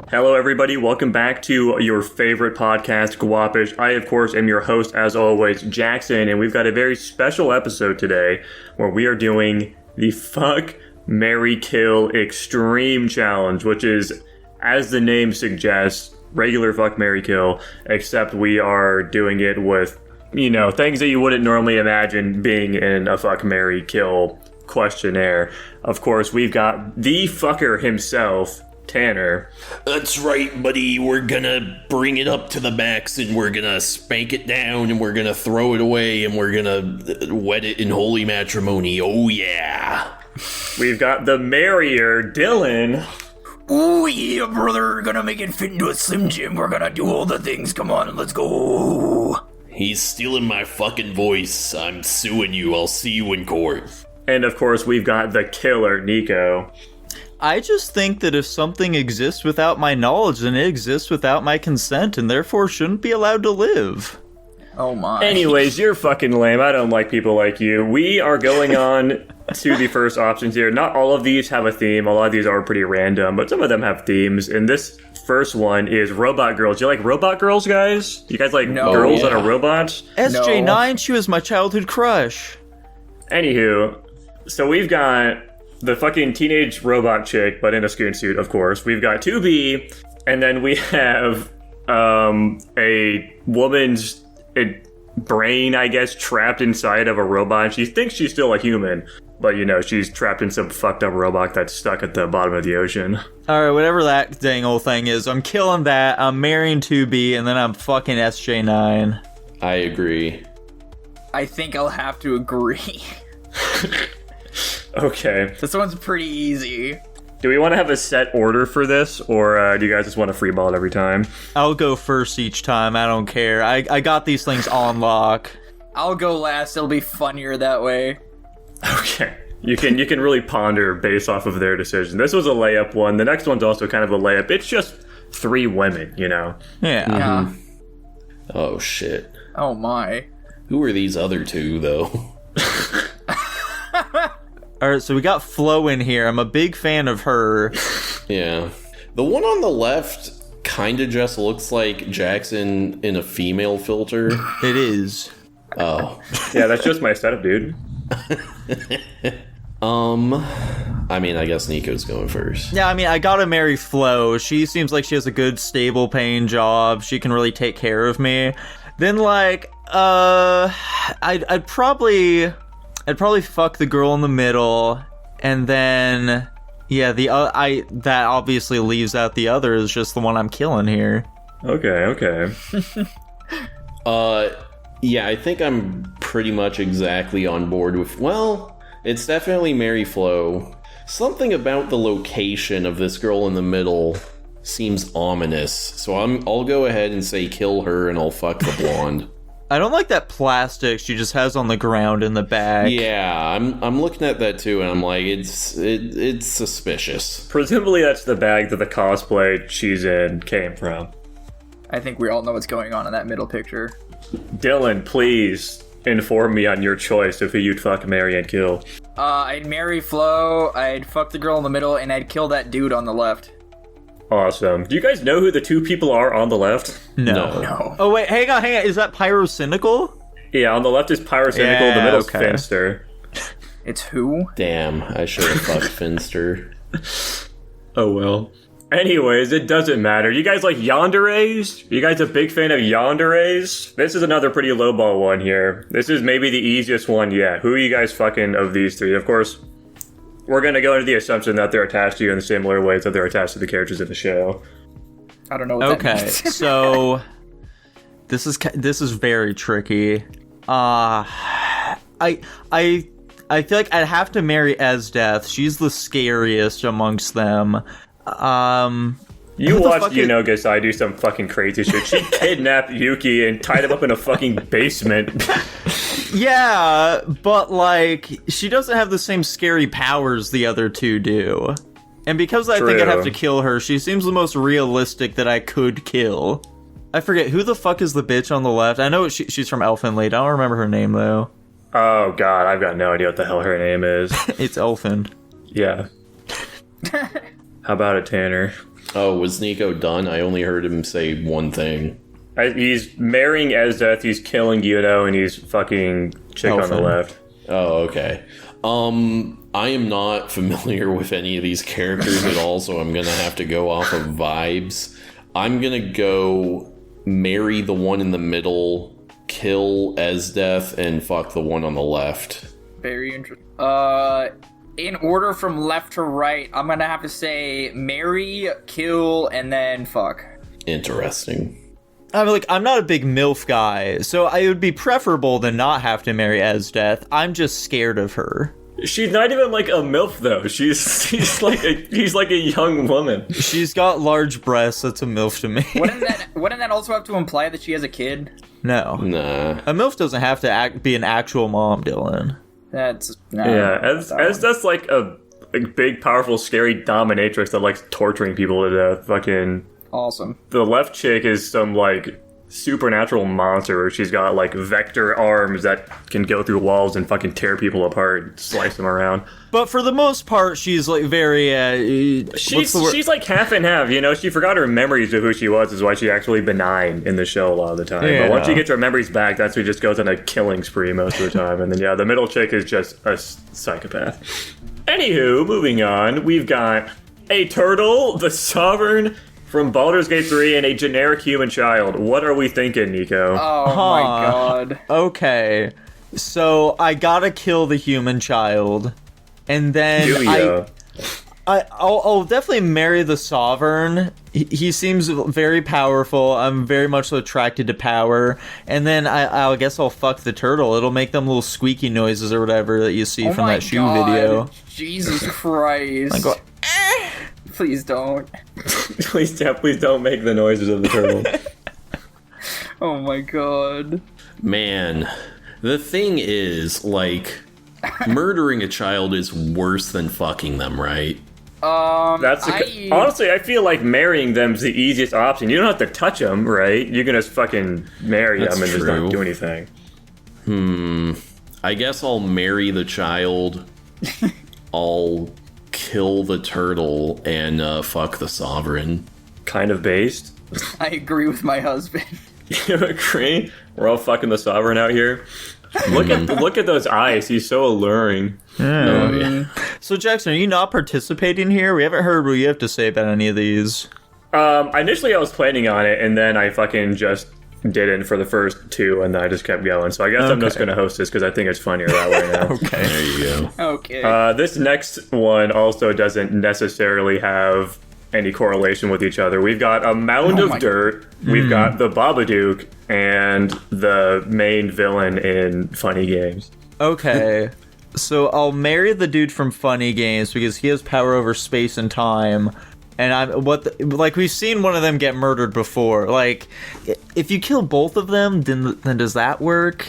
Hello, everybody. Welcome back to your favorite podcast, Guapish. I, of course, am your host, as always, Jackson, and we've got a very special episode today where we are doing the Fuck, Marry, Kill Extreme Challenge, which is, as the name suggests, regular Fuck, Marry, Kill, except we are doing it with, things that you wouldn't normally imagine being in a Fuck, Marry, Kill questionnaire. Of course, we've got the fucker himself, Tanner. That's right, buddy. We're gonna bring it up to the max, and we're gonna spank it down, and we're gonna throw it away, and we're gonna wed it in holy matrimony. Oh, yeah. We've got the marrier, Dylan. Oh, yeah, brother. Gonna make it fit into a Slim Jim. We're gonna do all the things. Come on, let's go. He's stealing my fucking voice. I'm suing you. I'll see you in court. And, of course, we've got the killer, Nico. I just think that if something exists without my knowledge, then it exists without my consent, and therefore shouldn't be allowed to live. Oh my. Anyways, you're fucking lame. I don't like people like you. We are going on to the first options here. Not all of these have a theme. A lot of these are pretty random, but some of them have themes. And this first one is robot girls. You like robot girls, guys? You guys like girls that are robots? SJ9, she was my childhood crush. Anywho, so we've got the fucking teenage robot chick, but in a skin suit, of course. We've got 2B, and then we have a woman's brain, I guess, trapped inside of a robot. She thinks she's still a human, but, she's trapped in some fucked up robot that's stuck at the bottom of the ocean. Alright, whatever that dang old thing is, I'm killing that, I'm marrying 2B, and then I'm fucking SJ9. I agree. I think I'll have to agree. Okay. This one's pretty easy. Do we want to have a set order for this, or do you guys just want to freeball it every time? I'll go first each time, I don't care. I got these things on lock. I'll go last, it'll be funnier that way. Okay. You can really ponder based off of their decision. This was a layup one. The next one's also kind of a layup. It's just 3 women, Yeah. Yeah. Oh, shit. Oh my. Who are these other two, though? Alright, so we got Flo in here. I'm a big fan of her. Yeah. The one on the left kinda just looks like Jackson in a female filter. It is. Oh. Yeah, that's just my setup, dude. I guess Nico's going first. Yeah, I gotta marry Flo. She seems like she has a good, stable paying job. She can really take care of me. Then, I'd probably fuck the girl in the middle, and then, yeah, that obviously leaves out the other is just the one I'm killing here. Okay. Yeah, I think I'm pretty much exactly on board with, it's definitely Mary Flo. Something about the location of this girl in the middle seems ominous, so I'll go ahead and say kill her and I'll fuck the blonde. I don't like that plastic she just has on the ground in the bag. Yeah, I'm looking at that too, and I'm like, it's suspicious. Presumably that's the bag that the cosplay she's in came from. I think we all know what's going on in that middle picture. Dylan, please inform me on your choice of who you'd fuck, marry, and kill. I'd marry Flo, I'd fuck the girl in the middle, and I'd kill that dude on the left. Awesome. Do you guys know who the 2 people are on the left? No. Oh, wait, hang on. Is that Pyrocynical? Yeah, on the left is Pyrocynical, Yeah, the middle's okay. Finster. It's who? Damn, I should have fucked Finster. Oh well. Anyways, it doesn't matter. You guys like yanderes? You guys a big fan of yanderes? This is another pretty lowball one here. This is maybe the easiest one yet. Who are you guys fucking of these 3? Of course, we're going to go into the assumption that they're attached to you in the similar ways that they're attached to the characters in the show. I don't know what that Okay, means. so this is very tricky. I feel like I'd have to marry Esdeath. She's the scariest amongst them. You watched Yunogasai do some fucking crazy shit. She kidnapped Yuki and tied him up in a fucking basement. Yeah, but she doesn't have the same scary powers the other 2 do. And because I think I'd have to kill her, she seems the most realistic that I could kill. I forget, who the fuck is the bitch on the left? I know she's from Elfin. I don't remember her name, though. Oh, God, I've got no idea what the hell her name is. It's Elfin. Yeah. How about it, Tanner? Oh, was Nico done? I only heard him say one thing. He's marrying Esdeath, he's killing Yudo, and he's fucking chick on the left. Oh, okay. I am not familiar with any of these characters at all, so I'm gonna have to go off of vibes. I'm gonna go marry the one in the middle, kill Esdeath, and fuck the one on the left. Very interesting. In order from left to right, I'm gonna have to say marry, kill, and then fuck. Interesting. I'm not a big MILF guy, so it would be preferable to not have to marry Esdeath. I'm just scared of her. She's not even like a MILF though. She's like a young woman. She's got large breasts. That's a MILF to me. Wouldn't that also have to imply that she has a kid? No. Nah. A MILF doesn't have to be an actual mom, Dylan. That's no. Yeah, as that's like a big, powerful, scary dominatrix that likes torturing people to death. Fucking awesome. The left chick is some like supernatural monster where she's got like vector arms that can go through walls and fucking tear people apart and slice them around. But for the most part, she's like very she's like half and half, you know. She forgot her memories of who she was, is why she's actually benign in the show a lot of the time. Yeah. But once she gets her memories back, that's when she just goes on a killing spree most of the time. And then yeah, the middle chick is just a psychopath. Anywho, moving on, we've got a turtle, the Sovereign from Baldur's Gate 3, and a generic human child. What are we thinking, Nico? Oh my god. Okay, so I gotta kill the human child, and then I'll definitely marry the Sovereign. He seems very powerful. I'm very much attracted to power. And then I guess I'll fuck the turtle. It'll make them little squeaky noises or whatever that you see from that shoe video. Jesus Christ. I go, Please don't. please don't make the noises of the turtle. Oh my god. Man, the thing is, like, murdering a child is worse than fucking them, right? Honestly, I feel like marrying them's the easiest option. You don't have to touch them, right? You can just fucking marry them and just not do anything. I guess I'll marry the child. I'll kill the turtle and fuck the Sovereign. Kind of based. I agree with my husband. You agree? We're all fucking the Sovereign out here. Look at those eyes. He's so alluring. Oh, yeah. So Jackson, are you not participating here? We haven't heard what you have to say about any of these. Initially I was planning on it, and then I fucking just didn't for the first two, and then I just kept going. So I guess I'm just going to host this because I think it's funnier that way now. Okay. There you go. Okay. This next one also doesn't necessarily have any correlation with each other. We've got a mound of dirt, we've got the Babadook, and the main villain in Funny Games. Okay. So I'll marry the dude from Funny Games because he has power over space and time. And we've seen one of them get murdered before. Like, if you kill both of them, then does that work?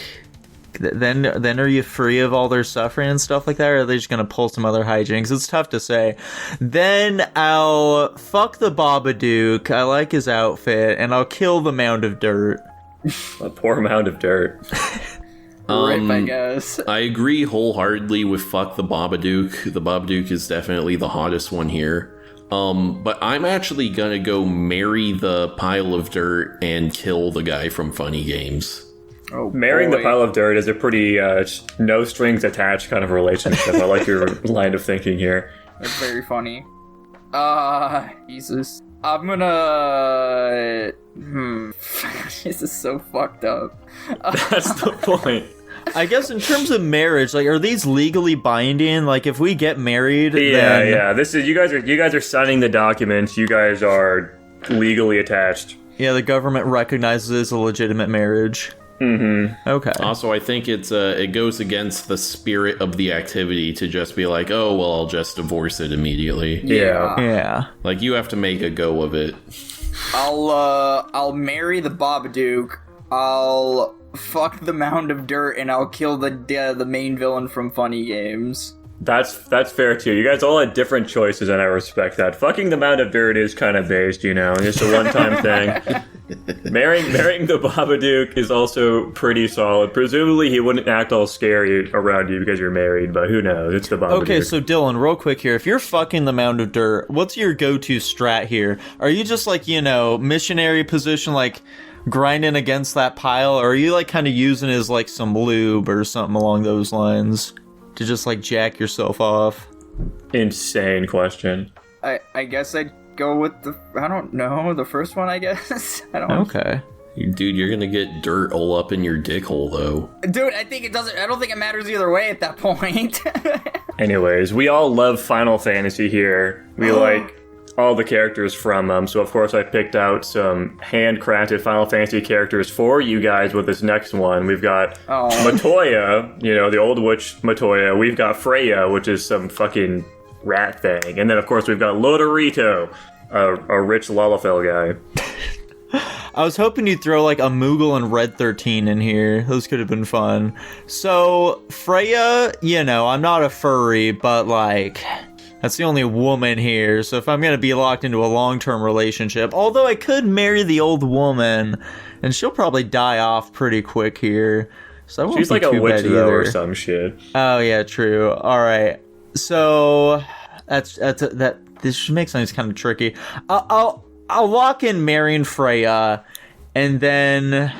Then are you free of all their suffering and stuff like that, or are they just gonna pull some other hijinks? It's tough to say. Then I'll fuck the Babadook. I like his outfit, and I'll kill the mound of dirt. A poor mound of dirt. Rip, I guess. I agree wholeheartedly with fuck the Babadook. The Babadook is definitely the hottest one here. But I'm actually gonna go marry the pile of dirt and kill the guy from Funny Games. Oh, Marrying boy. the pile of dirt is a pretty no strings attached kind of relationship. I like your line of thinking here. That's very funny. Jesus. I'm gonna... This is so fucked up. That's the point. I guess in terms of marriage, like, are these legally binding? Like, if we get married, Yeah. This is you guys are signing the documents. You guys are legally attached. Yeah, the government recognizes it as a legitimate marriage. Mm-hmm. Okay. Also, I think it goes against the spirit of the activity to just be like, oh, well, I'll just divorce it immediately. Yeah. Like, you have to make a go of it. I'll marry the Babadook. I'll fuck the mound of dirt, and I'll kill the main villain from Funny Games. That's fair too. You guys all had different choices, and I respect that. Fucking the mound of dirt is kind of based, you know, just a one-time thing. Marrying the Babadook is also pretty solid. Presumably, he wouldn't act all scary around you because you're married, but who knows? It's the Babadook. Okay, so Dylan, real quick here. If you're fucking the Mound of Dirt, what's your go-to strat here? Are you just like, missionary position, like grinding against that pile, or are you like kind of using it as like some lube or something along those lines to just like jack yourself off? Insane question. I guess I'd go with the first one, I guess. Okay. Dude, you're gonna get dirt all up in your dick hole, though. Dude, I don't think it matters either way at that point. Anyways, we all love Final Fantasy here. We like all the characters from them, so of course I picked out some handcrafted Final Fantasy characters for you guys with this next one. We've got Matoya, the old witch Matoya. We've got Freya, which is some fucking rat thing. And then of course we've got Lodorito, a rich Lalafell guy. I was hoping you'd throw like a Moogle and Red 13 in here. Those could have been fun. So, Freya, I'm not a furry, but like, that's the only woman here. So if I'm going to be locked into a long-term relationship, although I could marry the old woman, and she'll probably die off pretty quick here. So I won't She's be like a too witch bad though, either. or some shit. Oh yeah, true. All right. So this makes things kind of tricky. I'll lock in marrying Freya, and then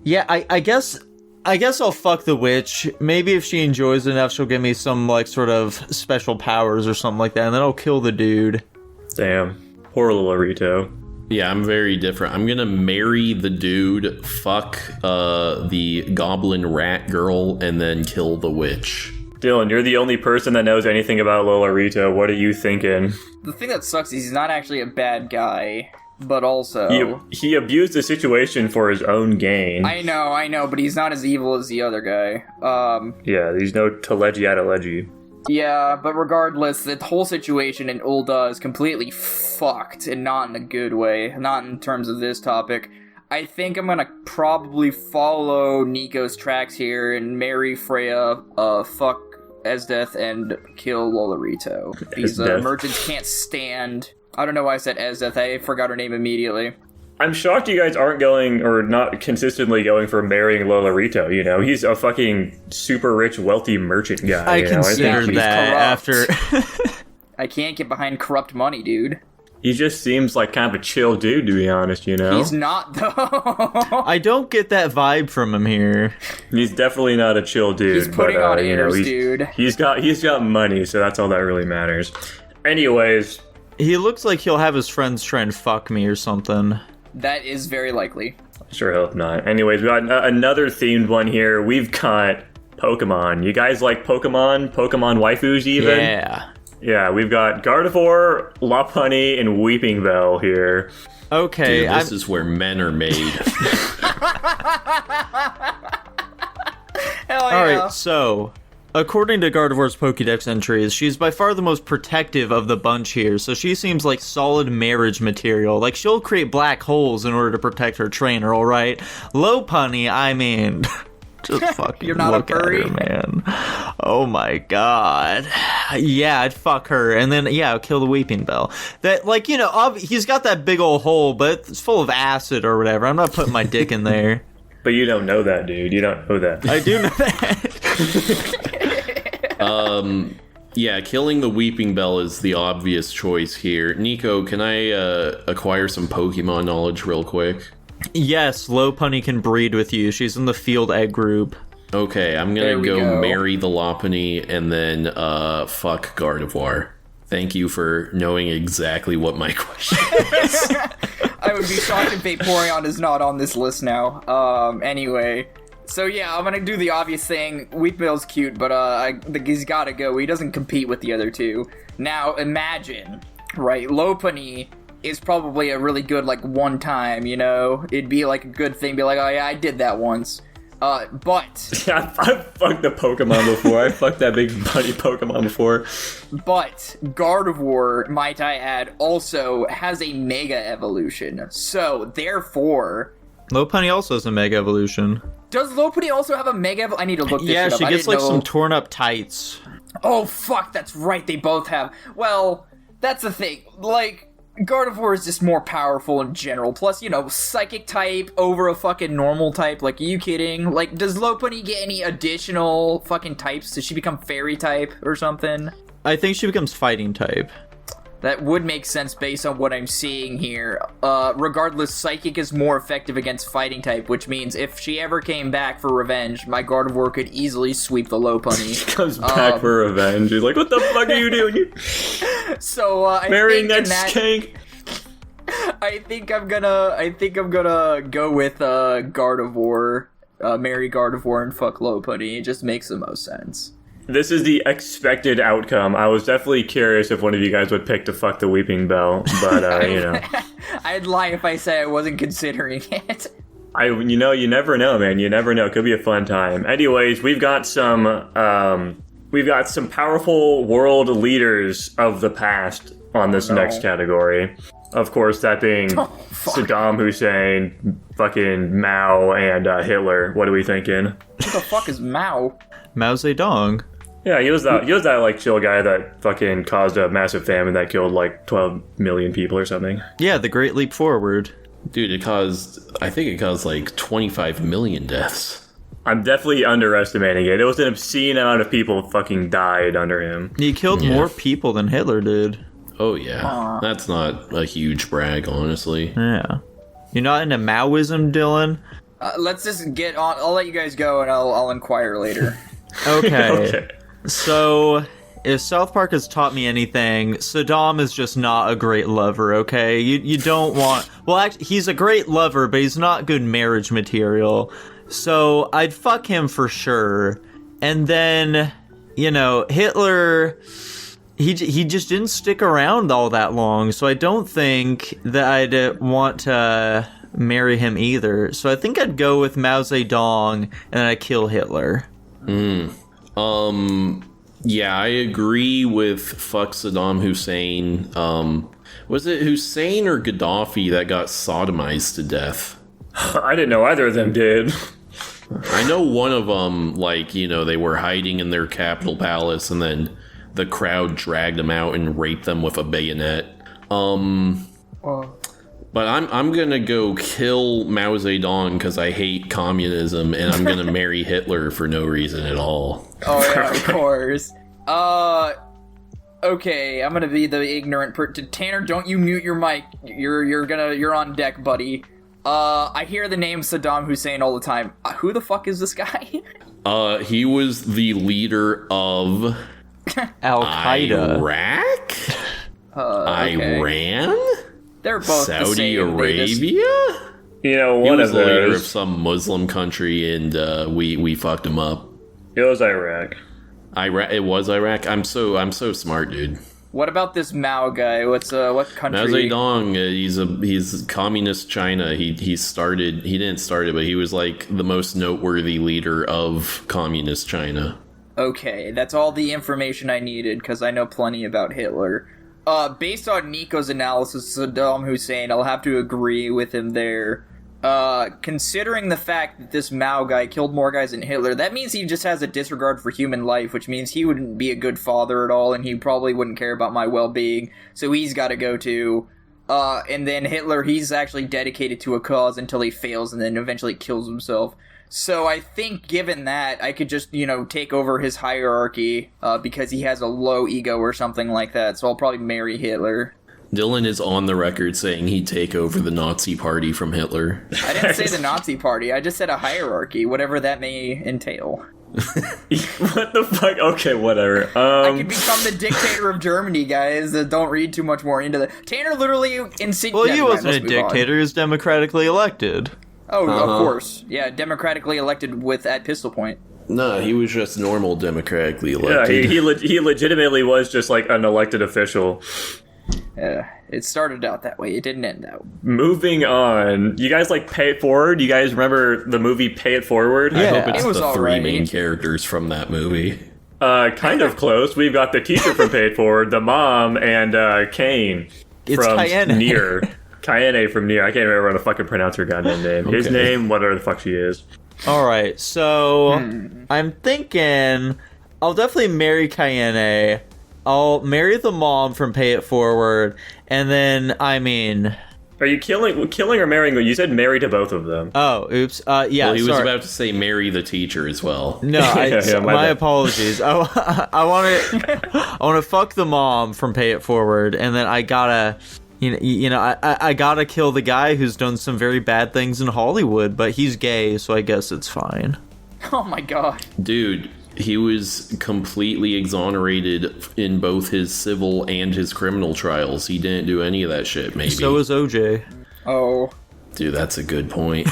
I guess I'll fuck the witch. Maybe if she enjoys it enough, she'll give me some like sort of special powers or something like that, and then I'll kill the dude. Damn, poor little Rito. Yeah, I'm very different. I'm gonna marry the dude, fuck the goblin rat girl, and then kill the witch. Dylan, you're the only person that knows anything about Lolorito. What are you thinking? The thing that sucks is he's not actually a bad guy, but also... He abused the situation for his own gain. I know, but he's not as evil as the other guy. Yeah, he's no Telegiataleji. Yeah, but regardless, the whole situation in Ul'dah is completely fucked, and not in a good way. Not in terms of this topic. I think I'm gonna probably follow Nico's tracks here and marry Freya, fuck Esdeath, and kill Lolorito. These merchants can't stand... I don't know why I said Esdeath, I forgot her name immediately. I'm shocked you guys aren't going, or not consistently going for marrying Lolorito, He's a fucking super rich, wealthy merchant guy. I considered that after... I can't get behind corrupt money, dude. He just seems like kind of a chill dude, to be honest, He's not, though. I don't get that vibe from him here. He's definitely not a chill dude. He's putting on airs, dude. He's got money, so that's all that really matters. Anyways... He looks like he'll have his friends try and fuck me or something. That is very likely. Sure hope not. Anyways, we got another themed one here. We've got Pokemon. You guys like Pokemon? Pokemon waifus even? Yeah. Yeah, we've got Gardevoir, Lopunny, and Weeping Bell here. Okay. Dude, this is where men are made. Hell yeah. Alright, so... According to Gardevoir's Pokédex entries, she's by far the most protective of the bunch here, so she seems like solid marriage material. Like, she'll create black holes in order to protect her trainer, alright? Lopunny, I mean... Just fucking You're not look a furry? at her, man. Oh my god. Yeah, I'd fuck her, and then, I'll kill the Weeping Bell. That, like, he's got that big old hole, but it's full of acid or whatever. I'm not putting my dick in there. But you don't know that, dude. You don't know that. I do know that. Yeah, killing the Weeping Bell is the obvious choice here. Nico, can I acquire some Pokemon knowledge real quick? Yes, Lopunny can breed with you. She's in the field egg group. Okay, I'm gonna go marry the Lopunny and then fuck Gardevoir. Thank you for knowing exactly what my question is. I would be shocked if Vaporeon is not on this list now. Anyway. So yeah, I'm gonna do the obvious thing. Weepbell's cute, but he's gotta go. He doesn't compete with the other two. Now, imagine, right, Lopunny is probably a really good, like, one time, It'd be, like, a good thing, be like, oh yeah, I did that once. But... Yeah, I've fucked the Pokemon before. I fucked that big buddy Pokemon before. But Gardevoir, might I add, also has a Mega Evolution. So, therefore... Lopunny also has a Mega Evolution. Does Lopunny also have a Mega I need to look this shit up. Yeah, she gets, like, some torn up tights. Oh, fuck, that's right, they both have. Well, that's the thing. Like, Gardevoir is just more powerful in general. Plus, psychic type over a fucking normal type. Like, are you kidding? Like, does Lopunny get any additional fucking types? Does she become fairy type or something? I think she becomes fighting type. That would make sense based on what I'm seeing here. Regardless, Psychic is more effective against Fighting type, which means if she ever came back for revenge, my Gardevoir could easily sweep the Lopunny. She comes back for revenge. He's like, what the fuck are you doing? So, I marrying think that skank. I think I'm gonna go with Gardevoir, marry Gardevoir and fuck Lopunny. It just makes the most sense. This is the expected outcome. I was definitely curious if one of you guys would pick to fuck the Weeping Bell, but, I'd lie if I say I wasn't considering it. You never know, man. You never know. It could be a fun time. Anyways, we've got some powerful world leaders of the past on this next category. Of course, that being Saddam Hussein, fucking Mao, and Hitler. What are we thinking? What the fuck is Mao? Mao Zedong. Yeah, he was that like chill guy that fucking caused a massive famine that killed like 12 million people or something. Yeah, the Great Leap Forward. Dude, I think it caused like 25 million deaths. I'm definitely underestimating it. It was an obscene amount of people fucking died under him. He killed more people than Hitler did. Oh yeah, that's not a huge brag, honestly. Yeah. You're not into Maoism, Dylan? Let's just get on. I'll let you guys go and I'll inquire later. Okay. So, if South Park has taught me anything, Saddam is just not a great lover, okay? You don't want... Well, actually, he's a great lover, but he's not good marriage material. So, I'd fuck him for sure. And then, Hitler... He just didn't stick around all that long, so I don't think that I'd want to marry him either. So I think I'd go with Mao Zedong, and I'd kill Hitler. Yeah, I agree with fuck Saddam Hussein. Was it Hussein or Gaddafi that got sodomized to death? I didn't know either of them did. I know one of them, they were hiding in their capital palace, and then the crowd dragged them out and raped them with a bayonet. But I'm gonna go kill Mao Zedong because I hate communism, and I'm gonna marry Hitler for no reason at all. Oh yeah, of course. Okay, I'm gonna be the ignorant Tanner, don't you mute your mic. You're on deck, buddy. I hear the name Saddam Hussein all the time. Who the fuck is this guy? He was the leader of Al-Qaeda. Iraq? Okay. Iran? They're both Saudi the same. Arabia? You know, He one was of the leader of those. some Muslim country, and we fucked him up. It was Iraq. It was Iraq. I'm so smart, dude. What about this Mao guy? What country? Mao Zedong, he's communist China. He didn't start it, but he was like the most noteworthy leader of communist China. Okay, that's all the information I needed because I know plenty about Hitler. Based on Nico's analysis of Saddam Hussein, I'll have to agree with him there. Considering the fact that this Mao guy killed more guys than Hitler, that means he just has a disregard for human life, which means he wouldn't be a good father at all, and he probably wouldn't care about my well-being, so he's gotta go too. And then Hitler, he's actually dedicated to a cause until he fails and then eventually kills himself. So I think given that, I could just, take over his hierarchy, because he has a low ego or something like that, so I'll probably marry Hitler. Dylan is on the record saying he'd take over the Nazi party from Hitler. I didn't say the Nazi party, I just said a hierarchy, whatever that may entail. What the fuck? Okay, whatever. I could become the dictator of Germany, guys. Don't read too much more into that. Tanner literally insinuated... Well, he wasn't a dictator, he was democratically elected. Oh, of course. Yeah, democratically elected at pistol point. No, he was just normal democratically elected. Yeah, he legitimately was just like an elected official. It started out that way. It didn't end that way. Moving on. You guys like Pay It Forward? You guys remember the movie Pay It Forward? I hope it's it was the three alright. main characters from that movie. Kind of close. We've got the teacher from Pay It Forward, the mom, and Kane It's from Cayenne. Nier. Cayenne from Nier. I can't remember how to fucking pronounce her goddamn name. His Okay. name, whatever the fuck she is. Alright, so I'm thinking I'll definitely marry Cayenne, I'll marry the mom from Pay It Forward, and then, I mean... Are you killing or marrying? You said marry to both of them. Oh, oops. Yeah, well, he was sorry. about to say marry the teacher as well. No, my apologies. I want to fuck the mom from Pay It Forward, and then I gotta, I gotta kill the guy who's done some very bad things in Hollywood, but he's gay, so I guess it's fine. Oh my god. Dude, he was completely exonerated in both his civil and his criminal trials. He didn't do any of that shit, maybe. So was OJ. Oh. Dude, that's a good point.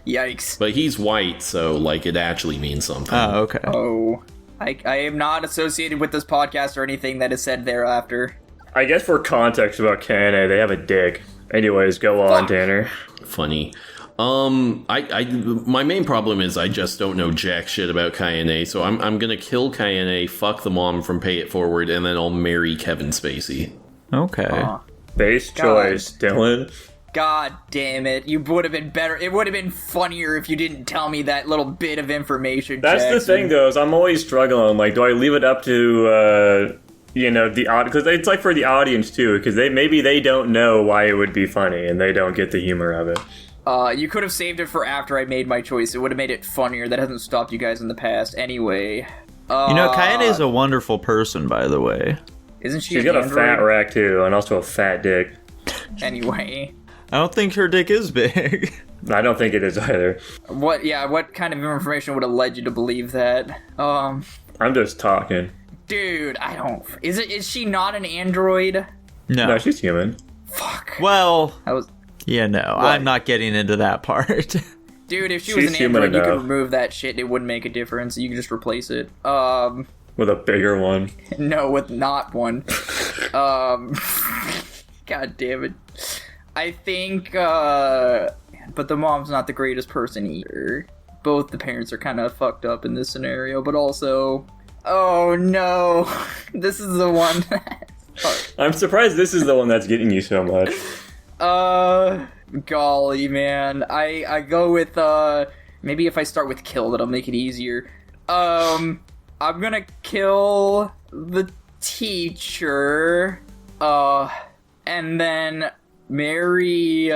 Yikes. But he's white, so, like, it actually means something. Oh, okay. Oh. I am not associated with this podcast or anything that is said thereafter. I guess for context about KNA, they have a dick. Anyways, go on, Tanner. Funny. My main problem is I just don't know jack shit about Kayane, so I'm gonna kill Kayane, fuck the mom from Pay It Forward, and then I'll marry Kevin Spacey. Okay. Base choice, Dylan. God damn it. You would have been better. It would have been funnier if you didn't tell me that little bit of information, That's Jackson. the thing, though, is I'm always struggling. Like, do I leave it up to, the audience? Because it's like for the audience, too, because maybe they don't know why it would be funny, and they don't get the humor of it. You could have saved it for after I made my choice. It would have made it funnier. That hasn't stopped you guys in the past. Anyway. Kayane is a wonderful person, by the way. Isn't she She's got a fat rack, too, and also a fat dick. Anyway. I don't think her dick is big. I don't think it is either. What kind of information would have led you to believe that? I'm just talking. Dude, I don't... Is she not an android? No, she's human. Fuck. Well... I was... Yeah, no, I'm not getting into that part. Dude, if she was an android, you could remove that shit and it wouldn't make a difference. You could just replace it. With a bigger one. No, with not one. God damn it. I think, but the mom's not the greatest person either. Both the parents are kind of fucked up in this scenario, but also... Oh no. This is the one I'm surprised this is the one that's getting you so much. Golly, man. I go with, maybe if I start with kill, that'll make it easier. I'm gonna kill the teacher, and then marry...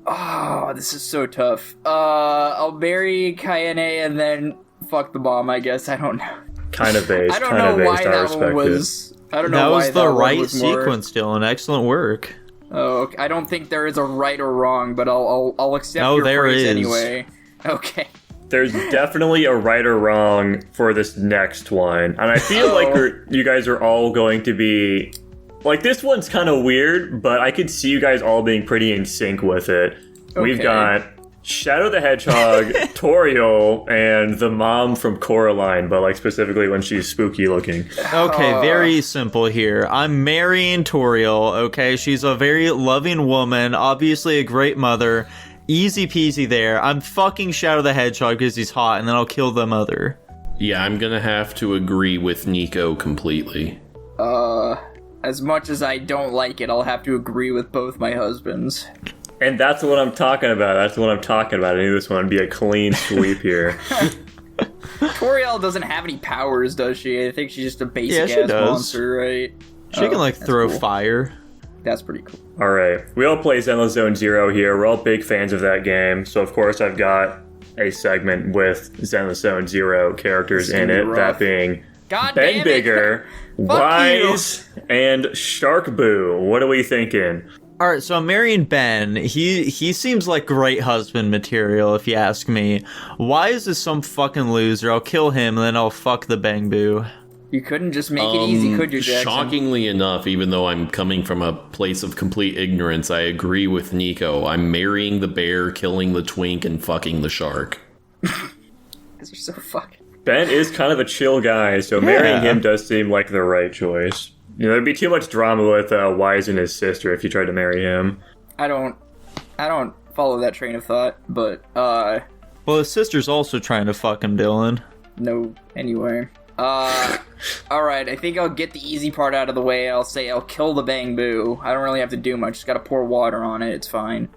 Oh, this is so tough. I'll marry Kayane and then fuck the mom, I guess. I don't know. Kind of based. I don't know why that one was... I don't know why that was the right sequence, Dylan. Excellent work. Oh, I don't think there is a right or wrong, but I'll accept your praise anyway. Okay. There's definitely a right or wrong for this next one, and I feel like you guys are all going to be like, this one's kind of weird, but I could see you guys all being pretty in sync with it. Okay. We've got Shadow the Hedgehog, Toriel, and the mom from Coraline, but like specifically when she's spooky looking. Okay, very simple here. I'm marrying Toriel, okay? She's a very loving woman, obviously a great mother. Easy peasy there. I'm fucking Shadow the Hedgehog because he's hot, and then I'll kill the mother. Yeah, I'm gonna have to agree with Nico completely. As much as I don't like it, I'll have to agree with both my husbands. And that's what I'm talking about. I knew this one would be a clean sweep here. Toriel doesn't have any powers, does she? I think she's just a basic-ass monster, right? She can, like, throw fire. That's pretty cool. Alright, we all play Zenless Zone Zero here. We're all big fans of that game. So, of course, I've got a segment with Zenless Zone Zero characters in it. That being Ben Bigger, Wise, and Shark Boo. What are we thinking? Alright, so I'm marrying Ben. He seems like great husband material, if you ask me. Wise is some fucking loser. I'll kill him, and then I'll fuck the Bang Boo. You couldn't just make it easy, could you, Jackson? Shockingly enough, even though I'm coming from a place of complete ignorance, I agree with Nico. I'm marrying the bear, killing the twink, and fucking the shark. Because you're so fucking... Ben is kind of a chill guy, so marrying him does seem like the right choice. You know, there'd be too much drama with Wise and his sister if you tried to marry him. I don't follow that train of thought, but, Well, his sister's also trying to fuck him, Dylan. No, anyway. Alright, I think I'll get the easy part out of the way. I'll say I'll kill the Bang Boo. I don't really have to do much, just gotta pour water on it, it's fine.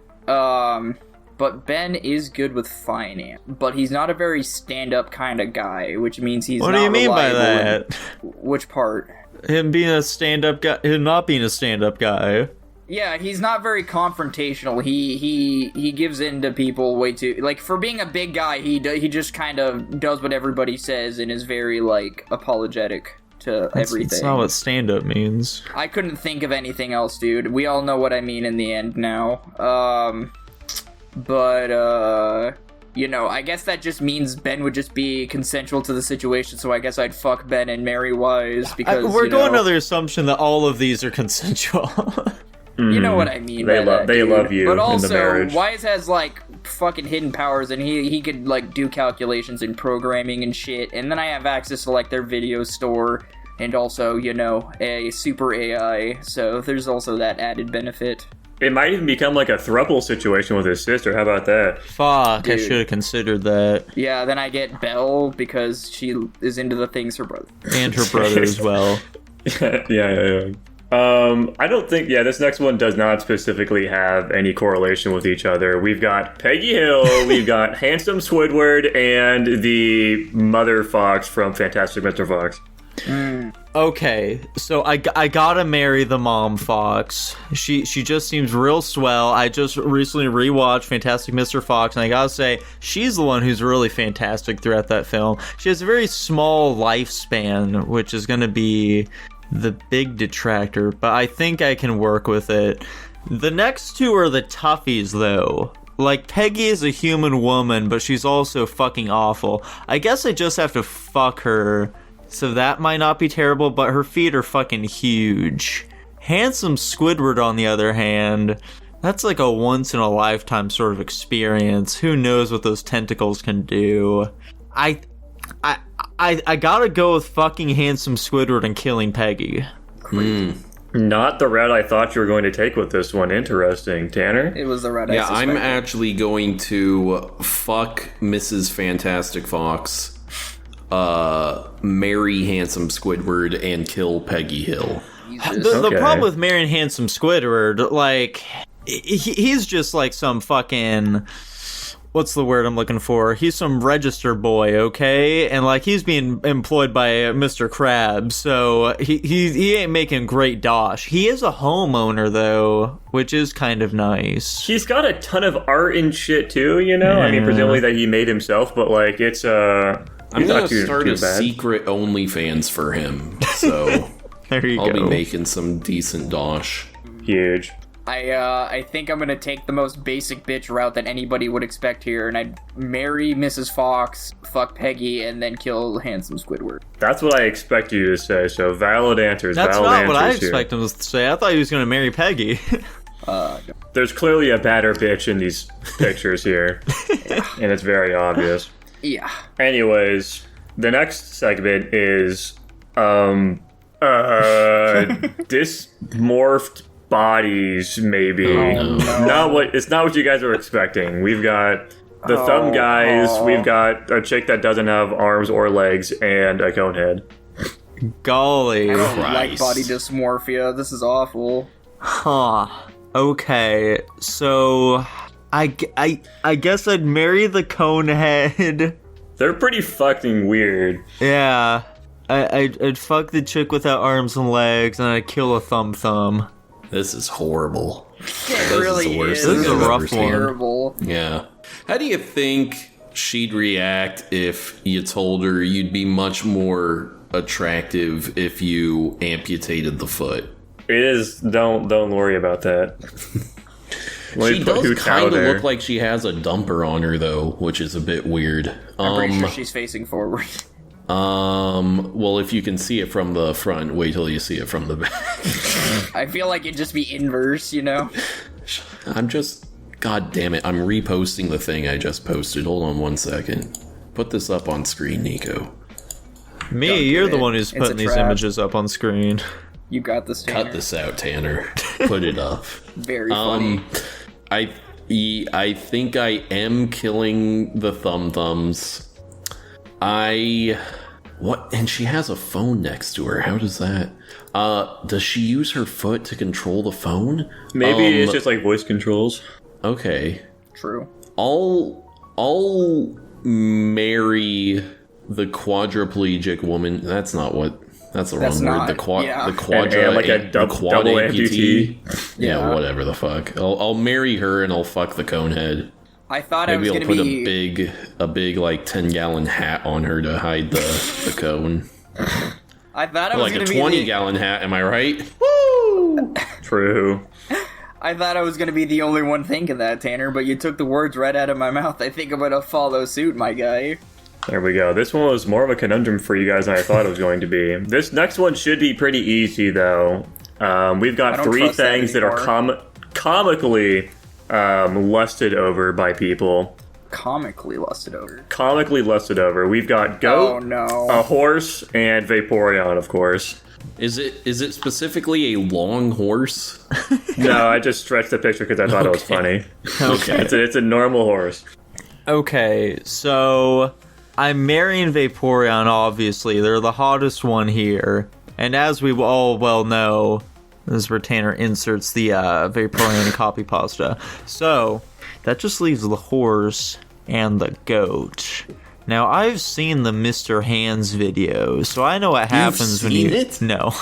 but Ben is good with finance. But he's not a very stand-up kind of guy, which means he's not reliable. What do you mean by that? Which part? Him being a stand-up guy, him not being a stand-up guy. Yeah, he's not very confrontational. He gives in to people way too... Like, for being a big guy, he just kind of does what everybody says and is very, like, apologetic to everything. That's not what stand-up means. I couldn't think of anything else, dude. We all know what I mean in the end now. You know, I guess that just means Ben would just be consensual to the situation, so I guess I'd fuck Ben and marry Wise, because, we're going under the assumption that all of these are consensual. You know what I mean. They love you. But also, in the marriage. Wise has like fucking hidden powers, and he could like do calculations and programming and shit. And then I have access to like their video store, and also, you know, a super AI. So there's also that added benefit. It might even become like a throuple situation with his sister. How about that? Fuck, Dude. I should have considered that. Yeah, then I get Belle because she is into the things her brother. And her brother as well. Yeah. I don't think, this next one does not specifically have any correlation with each other. We've got Peggy Hill, we've got Handsome Squidward, and the mother fox from Fantastic Mr. Fox. Okay, so I gotta marry the mom fox. She just seems real swell. I just recently rewatched Fantastic Mr. Fox, and I gotta say, she's the one who's really fantastic throughout that film. She has a very small lifespan, which is gonna be the big detractor, but I think I can work with it. The next two are the toughies, though. Like, Peggy is a human woman, but she's also fucking awful. I guess I just have to fuck her, so that might not be terrible, but her feet are fucking huge. Handsome Squidward, on the other hand, that's like a once-in-a-lifetime sort of experience. Who knows what those tentacles can do? I gotta go with fucking Handsome Squidward and killing Peggy. Not the route I thought you were going to take with this one. Interesting. Tanner? It was the route Yeah, I I'm suspected. actually going to fuck Mrs. Fantastic Fox, marry Handsome Squidward, and kill Peggy Hill. The problem with marrying Handsome Squidward, like, he's just like some fucking... What's the word I'm looking for? He's some register boy, okay? And, like, he's being employed by Mr. Krabs, so he ain't making great dosh. He is a homeowner, though, which is kind of nice. He's got a ton of art and shit, too, you know? I mean, presumably that he made himself, but, like, it's, I'm gonna start too a bad. secret OnlyFans for him, so There you I'll go. be making some decent dosh. Huge. I think I'm gonna take the most basic bitch route that anybody would expect here, and I'd marry Mrs. Fox, fuck Peggy, and then kill Handsome Squidward. That's what I expect you to say, so valid answers. That's valid not what I answers here. expect him to say. I thought he was going to marry Peggy. There's clearly a badder bitch in these pictures here, and it's very obvious. Yeah. Anyways, the next segment is dysmorphed bodies, maybe. It's not what you guys were expecting. We've got the thumb guys, we've got a chick that doesn't have arms or legs, and a cone head. Golly. I don't like Christ. body dysmorphia. This is awful. Huh. Okay, so I guess I'd marry the cone head. They're pretty fucking weird. Yeah. I'd fuck the chick without arms and legs, and I'd kill a thumb. This is horrible. It really the worst is. thing This is a I've ever rough seen. one. Terrible. Yeah. How do you think she'd react if you told her you'd be much more attractive if you amputated the foot? It is. Don't worry about that. Let She me put does Hoots kind out of there. look like she has a dumper on her, though, which is a bit weird. I'm pretty sure she's facing forward. Well, if you can see it from the front, wait till you see it from the back. I feel like it'd just be inverse, you know? God damn it, I'm reposting the thing I just posted. Hold on 1 second. Put this up on screen, Nico. Me, Don't you're do the it. one who's It's putting a these trap. images up on screen. You got this, Tanner. Cut this out, Tanner. Put it up. Very funny. I think I am killing the thumbs. What? And she has a phone next to her. How does that? Does she use her foot to control the phone? Maybe it's just like voice controls. Okay. True. I'll marry the quadriplegic woman. That's not what. That's the wrong word. The quadra, and like a double amputee. Yeah, whatever the fuck. I'll marry her and I'll fuck the conehead. I thought Maybe I was I'll going to put be a big like 10-gallon hat on her to hide the cone. I thought I was Like going a to be 20-gallon hat. Am I right? Woo! True. I thought I was going to be the only one thinking that, Tanner, but you took the words right out of my mouth. I think I'm going to follow suit, my guy. There we go. This one was more of a conundrum for you guys than I thought it was going to be. This next one should be pretty easy, though. We've got 3 things that are comically lusted over by people. Comically lusted over. Comically lusted over. We've got goat, a horse, and Vaporeon, of course. Is it specifically a long horse? No, I just stretched the picture because I thought it was funny. Okay. It's a normal horse. Okay, so I'm marrying Vaporeon, obviously. They're the hottest one here. And as we all well know, this is where Tanner inserts the Vaporeon copy pasta. So, that just leaves the horse and the goat. Now, I've seen the Mr. Hands video, so I know what happens when you... it? No.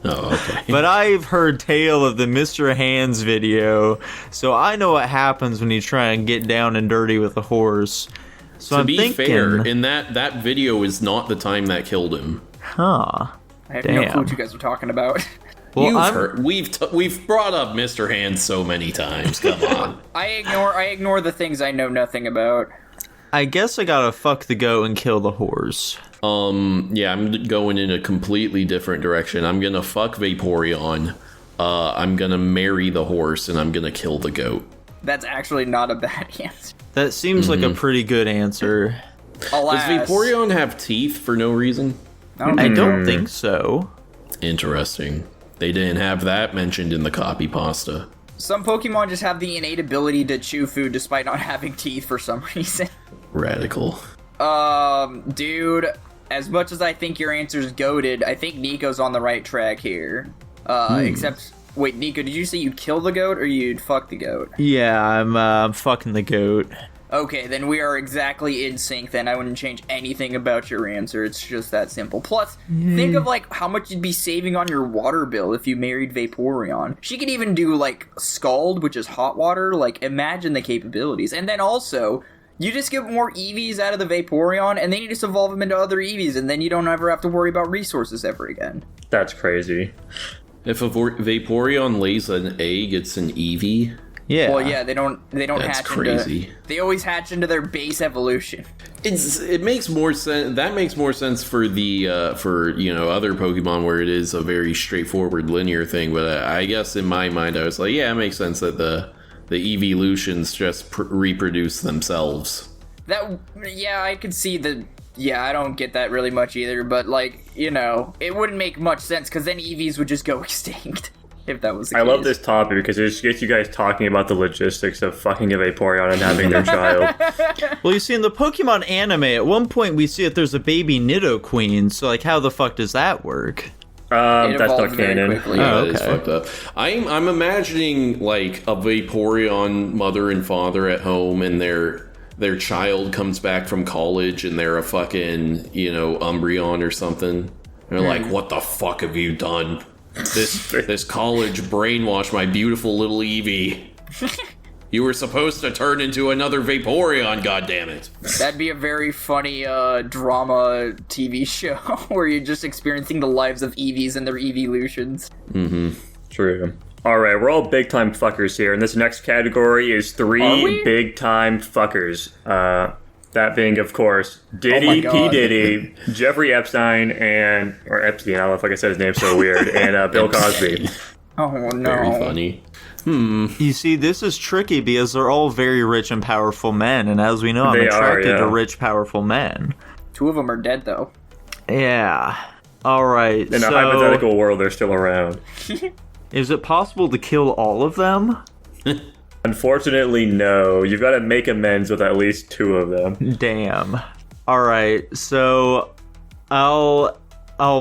Oh, okay. But I've heard tale of the Mr. Hands video, so I know what happens when you try and get down and dirty with a horse. So to I'm be thinking, fair, in that video is not the time that killed him. huh? I have no clue what you guys are talking about. Well, We've brought up Mr. Hands so many times. Come on. I ignore the things I know nothing about. I guess I gotta fuck the goat and kill the horse. Yeah, I'm going in a completely different direction. I'm gonna fuck Vaporeon. I'm gonna marry the horse, and I'm gonna kill the goat. That's actually not a bad answer. That seems like a pretty good answer. Alas. Does Vaporeon have teeth for no reason? I don't think so. Interesting. They didn't have that mentioned in the copy pasta. Some Pokemon just have the innate ability to chew food despite not having teeth for some reason. Radical. Dude, as much as I think your answer's goated, I think Nico's on the right track here. Except, wait, Nico, did you say you'd kill the goat or you'd fuck the goat? Yeah, I'm fucking the goat. Okay, then we are exactly in sync then. I wouldn't change anything about your answer. It's just that simple. Plus, think of, like, how much you'd be saving on your water bill if you married Vaporeon. She could even do, like, Scald, which is hot water. Like, imagine the capabilities. And then also, you just get more EVs out of the Vaporeon, and then you just evolve them into other EVs, and then you don't ever have to worry about resources ever again. That's crazy. If a Vaporeon lays an egg, it's an Eevee. Yeah. Well, yeah, they don't That's hatch crazy. into... They always hatch into their base evolution. It makes more sense. That makes more sense for the other Pokemon where it is a very straightforward linear thing. But I guess in my mind, I was like, yeah, it makes sense that the evolutions just reproduce themselves. I could see the... Yeah, I don't get that really much either, but, like, it wouldn't make much sense, because then EVs would just go extinct, if that was the case. I love this topic because it just gets you guys talking about the logistics of fucking a Vaporeon and having their child. Well, you see, in the Pokemon anime, at one point we see that there's a baby Nidoqueen, so, like, how the fuck does that work? That's not canon. That is fucked up. I'm imagining, like, a Vaporeon mother and father at home, and their child comes back from college and they're a fucking, Umbreon or something. They're like, what the fuck have you done? This college brainwashed my beautiful little Eevee. You were supposed to turn into another Vaporeon, goddammit. That'd be a very funny drama TV show where you're just experiencing the lives of Eevees and their evolutions. True. Alright, we're all big-time fuckers here, and this next category is 3 big-time fuckers. That being, of course, Diddy, P. Diddy, Jeffrey Epstein, or Epstein, I don't know if I said his name so weird, and Bill Cosby. Oh, no. Very funny. You see, this is tricky because they're all very rich and powerful men, and as we know, I'm attracted to rich, powerful men. 2 of them are dead, though. Yeah. Alright, In a hypothetical world, they're still around. Is it possible to kill all of them? Unfortunately, no. You've got to make amends with at least 2 of them. Damn. Alright, so I'll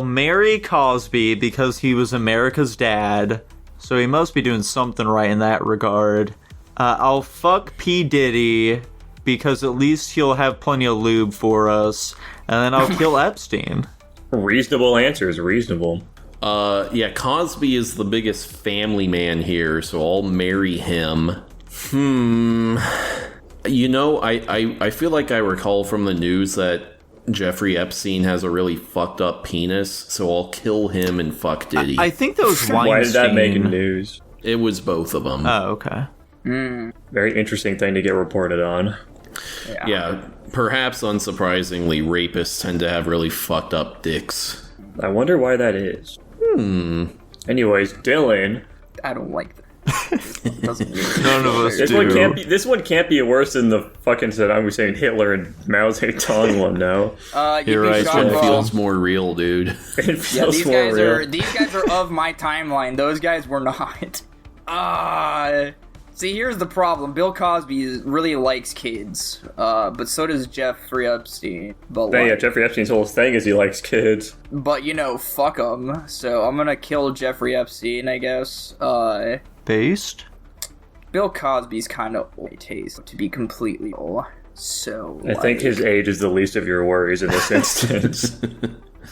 marry Cosby because he was America's dad, so he must be doing something right in that regard. I'll fuck P. Diddy because at least he'll have plenty of lube for us, and then I'll kill Epstein. Reasonable answers, reasonable. Yeah, Cosby is the biggest family man here, so I'll marry him. You know, I feel like I recall from the news that Jeffrey Epstein has a really fucked up penis, so I'll kill him and fuck Diddy. I think that was Weinstein. Why did that make news? It was both of them. Oh, okay. Very interesting thing to get reported on. Yeah, perhaps unsurprisingly, rapists tend to have really fucked up dicks. I wonder why that is. Anyways, Dylan. I don't like that. None of us This do. one can't be worse than the fucking Saddam Hussein, Hitler, and Mao Zedong one, no. You're right, This one feels more real, dude. It feels these more guys real. these guys are of my timeline. Those guys were not. See, here's the problem. Bill Cosby really likes kids, but so does Jeffrey Epstein. But Yeah, Jeffrey Epstein's whole thing is he likes kids. But fuck him. So I'm gonna kill Jeffrey Epstein, I guess. Based? Bill Cosby's kind of old taste, to be completely old. So I think his age is the least of your worries in this instance.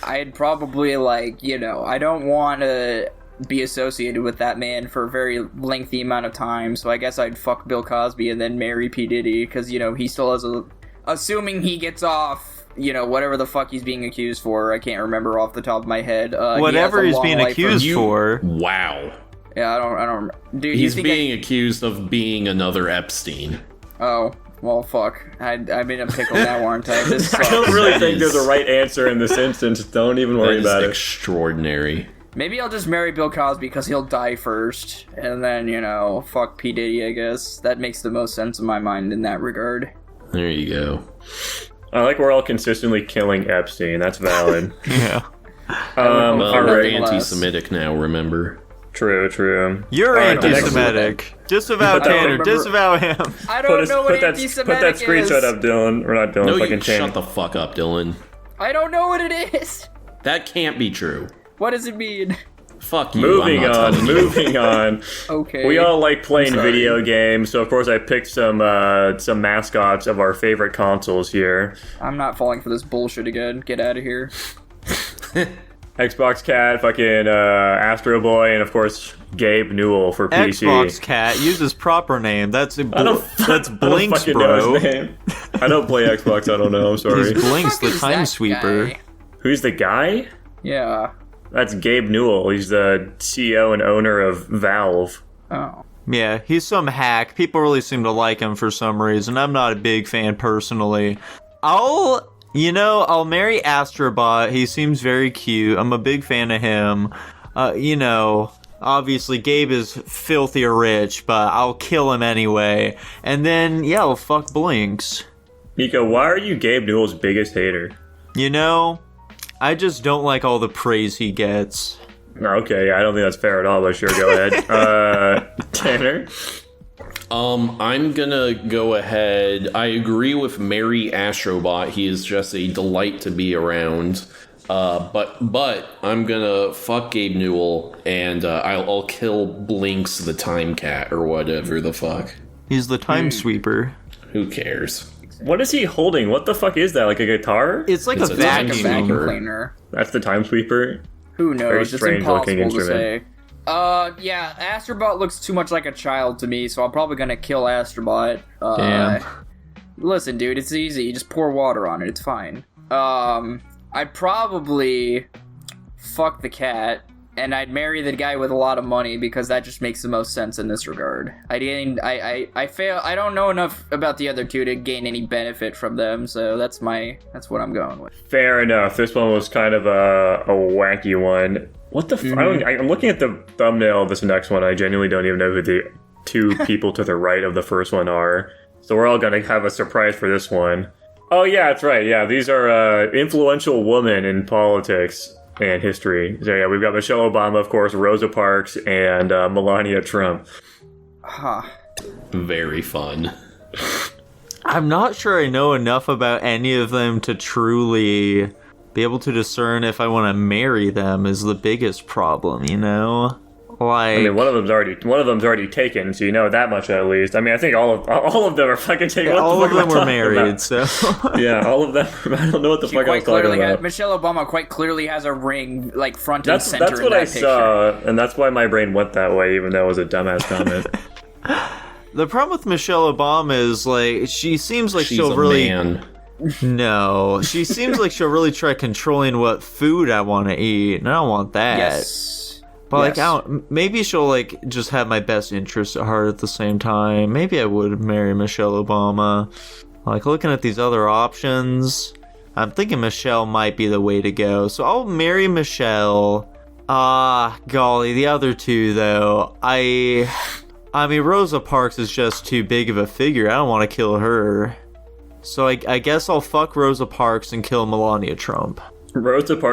I'd probably I don't want to be associated with that man for a very lengthy amount of time, so I guess I'd fuck Bill Cosby and then marry P. Diddy, because, he still has assuming he gets off, whatever the fuck he's being accused for. I can't remember off the top of my head. Whatever he's being accused for. Wow. Yeah, I don't remember. Dude, he's being accused of being another Epstein. Oh, well, fuck. I'm in a pickle now, aren't I? This I don't really think there's a right answer in this instance. Don't even worry about it. Extraordinary. Maybe I'll just marry Bill Cosby because he'll die first, and then, fuck P. Diddy, I guess. That makes the most sense in my mind in that regard. There you go. I like we're all consistently killing Epstein. That's valid. Yeah. Well, all we're right. anti-Semitic now, remember? True. You're All right, anti-Semitic. Disavow Tanner. Disavow him. I don't know what Put anti-Semitic that is. screenshot up, Dylan. Or not Dylan, No, fucking you Tanner. shut the fuck up, Dylan. I don't know what it is. That can't be true. What does it mean? Fuck you. Moving I'm not on. telling you. Okay. We all like playing video games, so of course I picked some mascots of our favorite consoles here. I'm not falling for this bullshit again. Get out of here. Xbox Cat, fucking Astro Boy, and of course Gabe Newell for PC. Xbox Cat. Use his proper name. That's that's Blinks, fucking bro. know his name. I don't play Xbox. I don't know. I'm sorry. He's Blinks, the Fuck is time that sweeper. guy? Who's the guy? Yeah. That's Gabe Newell. He's the CEO and owner of Valve. Oh. Yeah, he's some hack. People really seem to like him for some reason. I'm not a big fan personally. I'll marry Astrobot. He seems very cute. I'm a big fan of him. Obviously Gabe is filthy rich, but I'll kill him anyway. And then, I'll fuck Blinks. Nico, why are you Gabe Newell's biggest hater? I just don't like all the praise he gets. Okay, yeah, I don't think that's fair at all, but sure, go ahead. Tanner? I'm gonna go ahead. I agree with Mary Astrobot. He is just a delight to be around. But I'm gonna fuck Gabe Newell, and I'll kill Blinks the Time Cat or whatever the fuck. He's the time sweeper. Who cares? What is he holding? What the fuck is that? Like a guitar? It's like It's a a Like a vacuum. vacuum cleaner. That's the time sweeper? Who knows? Very It's strange looking impossible to say. instrument. Yeah, Astrobot looks too much like a child to me, so I'm probably gonna kill Astrobot. Damn. Listen, dude, it's easy. You just pour water on it. It's fine. I'd probably fuck the cat, and I'd marry the guy with a lot of money because that just makes the most sense in this regard. I don't know enough about the other two to gain any benefit from them, so that's what I'm going with. Fair enough. This one was kind of a wacky one. What the I'm looking at the thumbnail of this next one. I genuinely don't even know who the two people to the right of the first one are. So we're all going to have a surprise for this one. Oh, yeah, that's right. Yeah, these are influential women in politics and history. So, yeah, we've got Michelle Obama, of course, Rosa Parks, and Melania Trump. Huh. Very fun. I'm not sure I know enough about any of them to truly be able to discern if I want to marry them is the biggest problem, Like, I mean, one of them's already taken, so you know that much at least. I mean, I think all of them are fucking taken. yeah, all of them were married, about? so Yeah, all of them. I don't know what the fuck I was talking about. Michelle Obama quite clearly has a ring, like, front and center. That's what I saw, and that's why my brain went that way, even though it was a dumbass comment. The problem with Michelle Obama is, like, she seems like She's she'll a really... man. No, she seems like she'll really try controlling what food I want to eat, and I don't want that. Yes. But, like, maybe she'll, like, just have my best interest at heart at the same time. Maybe I would marry Michelle Obama. Like, looking at these other options, I'm thinking Michelle might be the way to go. So I'll marry Michelle. Golly, the other two, though. I mean, Rosa Parks is just too big of a figure. I don't want to kill her. So I guess I'll fuck Rosa Parks and kill Melania Trump.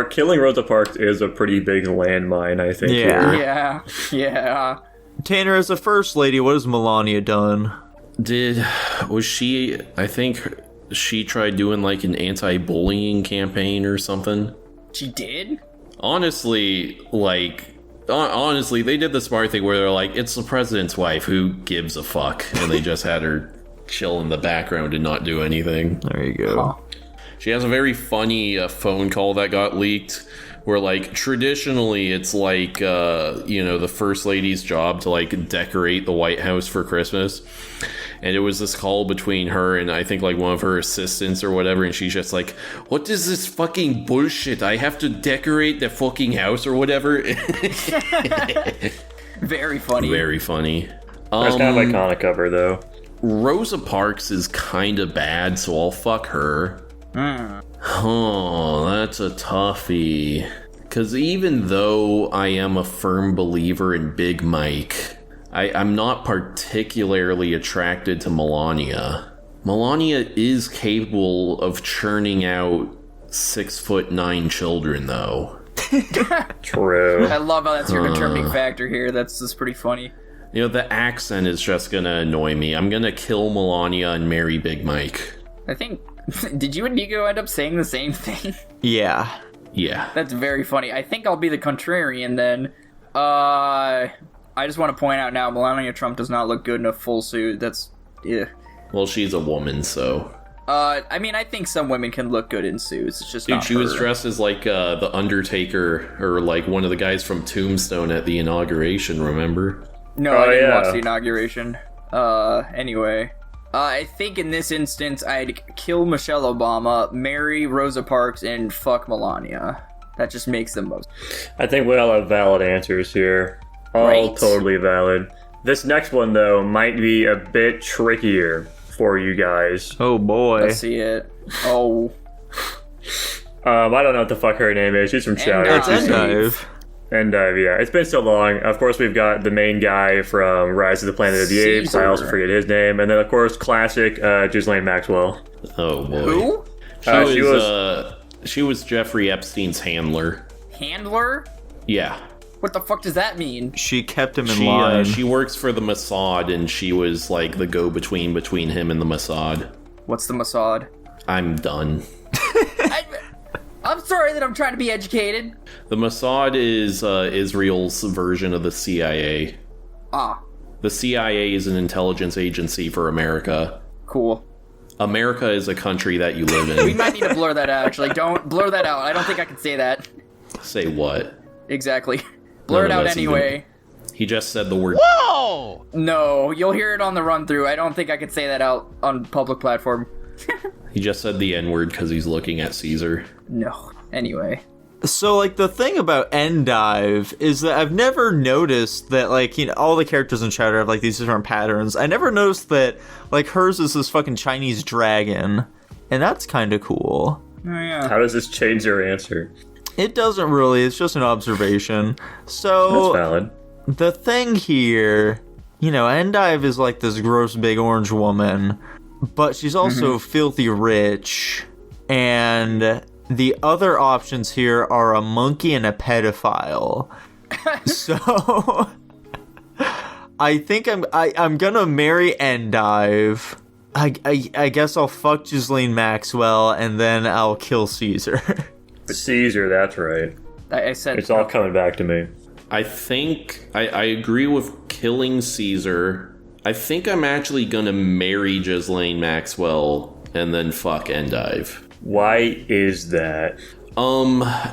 Killing Rosa Parks is a pretty big landmine, I think. Yeah. Yeah. Tanner, as a first lady, what has Melania done? I think she tried doing like an anti-bullying campaign or something. She did? Honestly, they did the smart thing where they're like, it's the president's wife, who gives a fuck? And they just had her chill in the background and not do anything. There you go. Huh. She has a very funny phone call that got leaked where, like, traditionally it's like, the first lady's job to, like, decorate the White House for Christmas. And it was this call between her and I think, like, one of her assistants or whatever. And she's just like, what is this fucking bullshit? I have to decorate the fucking house or whatever. Very funny. Very funny. That's kind of iconic of her, though. Rosa Parks is kind of bad, so I'll fuck her. Oh, that's a toughie. Because even though I am a firm believer in Big Mike, I'm not particularly attracted to Melania. Melania is capable of churning out 6'9" children, though. True. I love how that's your determining factor here. That's pretty funny. You know, the accent is just gonna annoy me. I'm gonna kill Melania and marry Big Mike. I think... Did you and Nico end up saying the same thing? Yeah. Yeah. That's very funny. I think I'll be the contrarian then. I just want to point out now, Melania Trump does not look good in a full suit. That's... yeah. Well, she's a woman, so... I mean, I think some women can look good in suits. It's just Dude, not she her. was dressed as, like, the Undertaker, or, like, one of the guys from Tombstone at the inauguration, remember? No, I didn't watch the inauguration. Anyway. I think in this instance, I'd kill Michelle Obama, marry Rosa Parks, and fuck Melania. That just makes the most. I think we all have valid answers here. All Right. totally valid. This next one, though, might be a bit trickier for you guys. Oh boy. Let's see it. Oh. I don't know what the fuck her name is. She's from Chowder. Endive. It's Endive. Endive, yeah. It's been so long. Of course, we've got the main guy from Rise of the Planet of the Apes. I also forget his name. And then, of course, classic Ghislaine Maxwell. Oh, boy. Who? She was Jeffrey Epstein's handler. Handler? Yeah. What the fuck does that mean? She kept him in line. She works for the Mossad, and she was, like, the go-between between him and the Mossad. What's the Mossad? I'm done. I'm sorry that I'm trying to be educated. The Mossad is Israel's version of the CIA. Ah, The CIA is an intelligence agency for America. cool. America is a country that you live We in. might need to blur that out, actually. Don't blur that out. I don't think I can say that. Say what? Exactly. Blur it out that's anyway. He just said the word. No, you'll hear it on the run-through. I don't think I can say that out on public platform. He just said the N-word because he's looking at Caesar. No. Anyway. So, like, the thing about Endive is that I've never noticed that, like, you know, all the characters in Chowder have, like, these different patterns. I never noticed that, like, hers is this fucking Chinese dragon. And that's kind of cool. Oh, yeah. How does this change your answer? It doesn't really. It's just an observation. So, That's valid. the thing here, you know, Endive is, like, this gross big orange woman. But she's also filthy rich. And the other options here are a monkey and a pedophile. So I think I'm gonna marry Endive. I guess I'll fuck Ghislaine Maxwell and then I'll kill Caesar. Caesar, that's right. I said... It's all coming back to me. I think I agree with killing Caesar. I think I'm actually gonna marry Ghislaine Maxwell and then fuck Endive. Why is that?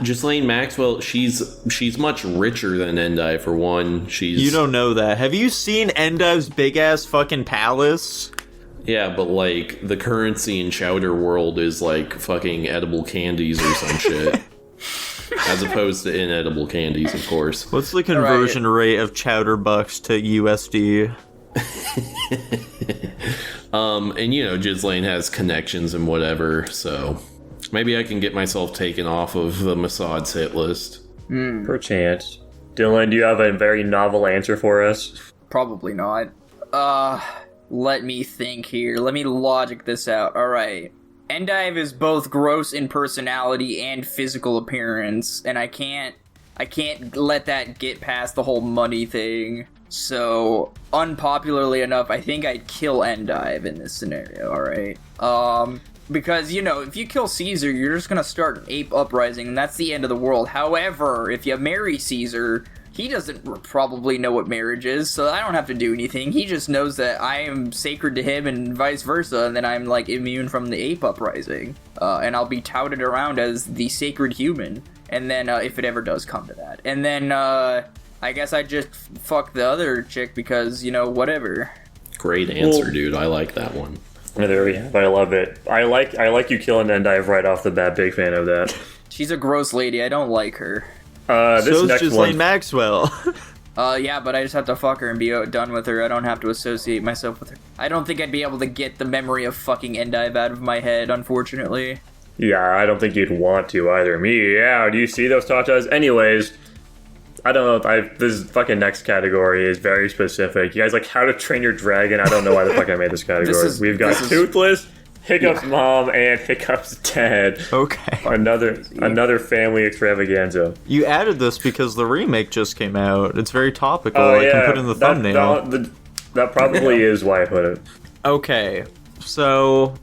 Ghislaine Maxwell, she's much richer than Endive for one. You don't know that. Have you seen Endive's big ass fucking palace? Yeah, but like the currency in Chowder World is like fucking edible candies or some shit. As opposed to inedible candies, of course. What's the conversion rate of Chowder bucks to USD? And you know, Ghislaine has connections and whatever, so maybe I can get myself taken off of the Mossad's hit list. Perchance. Dylan, do you have a very novel answer for us? Probably not. Let me think here. Let me logic this out. Alright. Endive is both gross in personality and physical appearance, and I can't let that get past the whole money thing. So, unpopularly enough, I think I'd kill Endive in this scenario, alright? Because, you know, if you kill Caesar, you're just gonna start an ape uprising, and that's the end of the world. However, if you marry Caesar, he doesn't probably know what marriage is, so I don't have to do anything. He just knows that I am sacred to him and vice versa, and then I'm, like, immune from the ape uprising. And I'll be touted around as the sacred human, and then, if it ever does come to that. And then, I guess I'd just fuck the other chick because, you know, whatever. Great answer, dude. I like that one. Yeah, there we have. I love it. I like you killing Endive right off the bat. Big fan of that. She's a gross lady. I don't like her. This So's next Ghislaine one. Maxwell. Yeah, but I just have to fuck her and be done with her. I don't have to associate myself with her. I don't think I'd be able to get the memory of fucking Endive out of my head, unfortunately. Yeah, I don't think you'd want to either. Me, yeah. Do you see those tatas? Anyways, I don't know. This fucking next category is very specific. You guys like How to Train Your Dragon? I don't know why the fuck I made this category. We've got Toothless, Hiccup's mom, and Hiccup's dad. Okay. Another family extravaganza. You added this because the remake just came out. It's very topical. I can put in the thumbnail. That probably is why I put it. Okay, so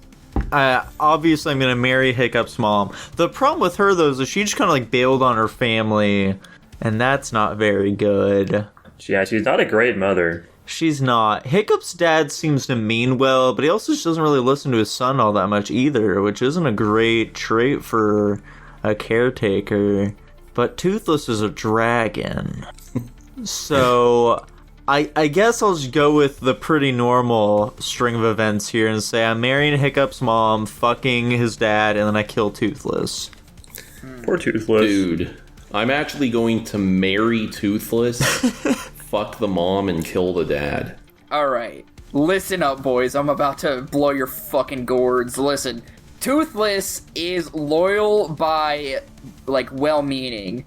obviously I'm gonna marry Hiccup's mom. The problem with her though is that she just kind of like bailed on her family, and that's not very good. Yeah, she's not a great mother. She's not. Hiccup's dad seems to mean well, but he also just doesn't really listen to his son all that much either, which isn't a great trait for a caretaker. But Toothless is a dragon. So I guess I'll just go with the pretty normal string of events here and say I'm marrying Hiccup's mom, fucking his dad, and then I kill Toothless. Poor Toothless. Dude, I'm actually going to marry Toothless, fuck the mom, and kill the dad. Alright, listen up, boys. I'm about to blow your fucking gourds. Listen, Toothless is loyal by, like, well-meaning.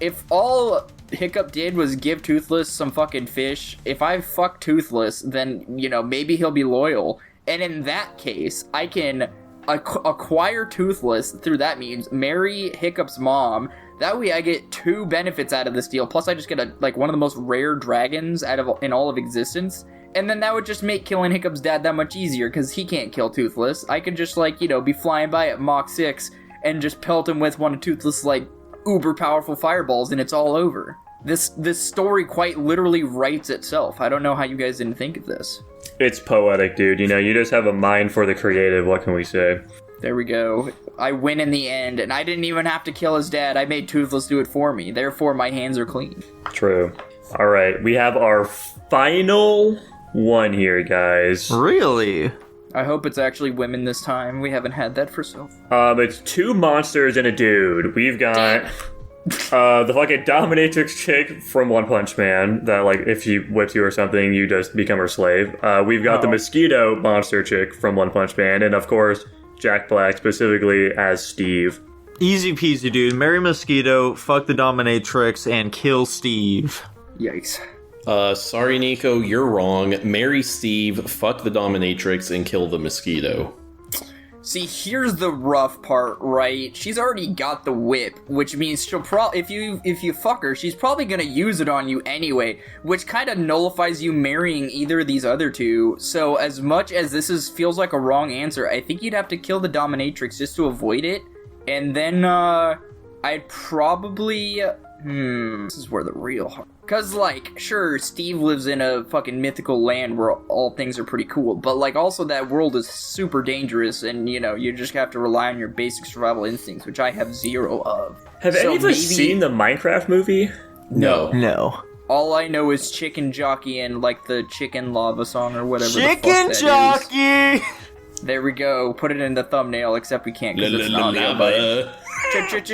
If all Hiccup did was give Toothless some fucking fish, if I fuck Toothless, then, you know, maybe he'll be loyal. And in that case, I can acquire Toothless through that means, marry Hiccup's mom. That way I get two benefits out of this deal, plus I just get one of the most rare dragons in all of existence. And then that would just make killing Hiccup's dad that much easier, because he can't kill Toothless. I could just, like, you know, be flying by at Mach 6 and just pelt him with one of Toothless', like, uber powerful fireballs, and it's all over. This story quite literally writes itself. I don't know how you guys didn't think of this. It's poetic, dude. You know, you just have a mind for the creative. What can we say? There we go. I win in the end, and I didn't even have to kill his dad. I made Toothless do it for me. Therefore, my hands are clean. True. All right, we have our final one here, guys. Really? I hope it's actually women this time. We haven't had that for so. It's two monsters and a dude. We've got the fucking dominatrix chick from One Punch Man that, like, if she whips you or something, you just become her slave. We've got the mosquito monster chick from One Punch Man, and of course, Jack Black, specifically as Steve. Easy peasy, dude. Marry Mosquito, fuck the dominatrix, and kill Steve. Yikes. Sorry, Nico, you're wrong. Marry Steve, fuck the dominatrix, and kill the mosquito. See, here's the rough part, right? She's already got the whip, which means she'll if you fuck her, she's probably gonna use it on you anyway, which kind of nullifies you marrying either of these other two. So as much as this feels like a wrong answer, I think you'd have to kill the dominatrix just to avoid it. And then I'd probably This is where the real heart. Cause like, sure, Steve lives in a fucking mythical land where all things are pretty cool, but like also that world is super dangerous, and you know, you just have to rely on your basic survival instincts, which I have zero of. Have any of us seen the Minecraft movie? No. All I know is Chicken Jockey and like the Chicken Lava song or whatever. Chicken Jockey! There we go. Put it in the thumbnail, except we can't because it's an audio bite.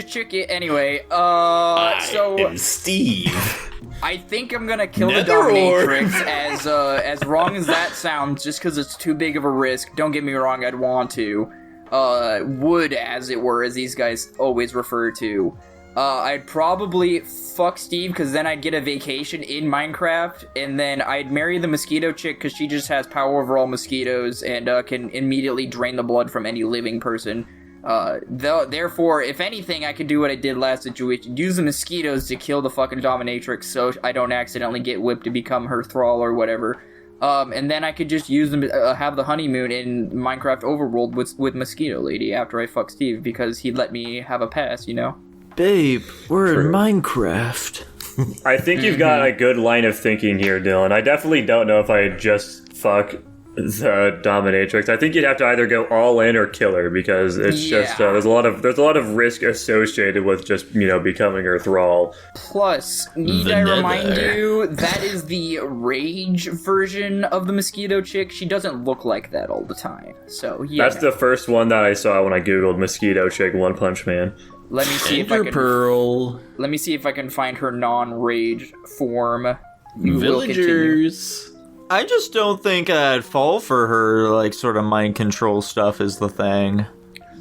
Chicken. Anyway, so I'm Steve. I think I'm gonna kill the dominatrix. As wrong as that sounds, just because it's too big of a risk. Don't get me wrong, I'd want to. Would, as it were, as these guys always refer to. I'd probably fuck Steve, because then I'd get a vacation in Minecraft, and then I'd marry the mosquito chick, because she just has power over all mosquitoes, and can immediately drain the blood from any living person. Therefore, if anything, I could do what I did last situation, use the mosquitoes to kill the fucking dominatrix, so I don't accidentally get whipped to become her thrall or whatever. And then I could just use them, have the honeymoon in Minecraft Overworld with Mosquito Lady after I fuck Steve, because he'd let me have a pass, you know? Babe, we're in Minecraft. I think you've got a good line of thinking here, Dylan. I definitely don't know if I'd just fuck the dominatrix. I think you'd have to either go all in or kill her, because it's just there's a lot of risk associated with just becoming her thrall. Plus, need I remind you, that is the rage version of the mosquito chick. She doesn't look like that all the time. So yeah, that's the first one that I saw when I googled mosquito chick One Punch Man. Let me see if I can. Pearl. Let me see if I can find her non-rage form. Villagers. I just don't think I'd fall for her, like, sort of mind control stuff is the thing.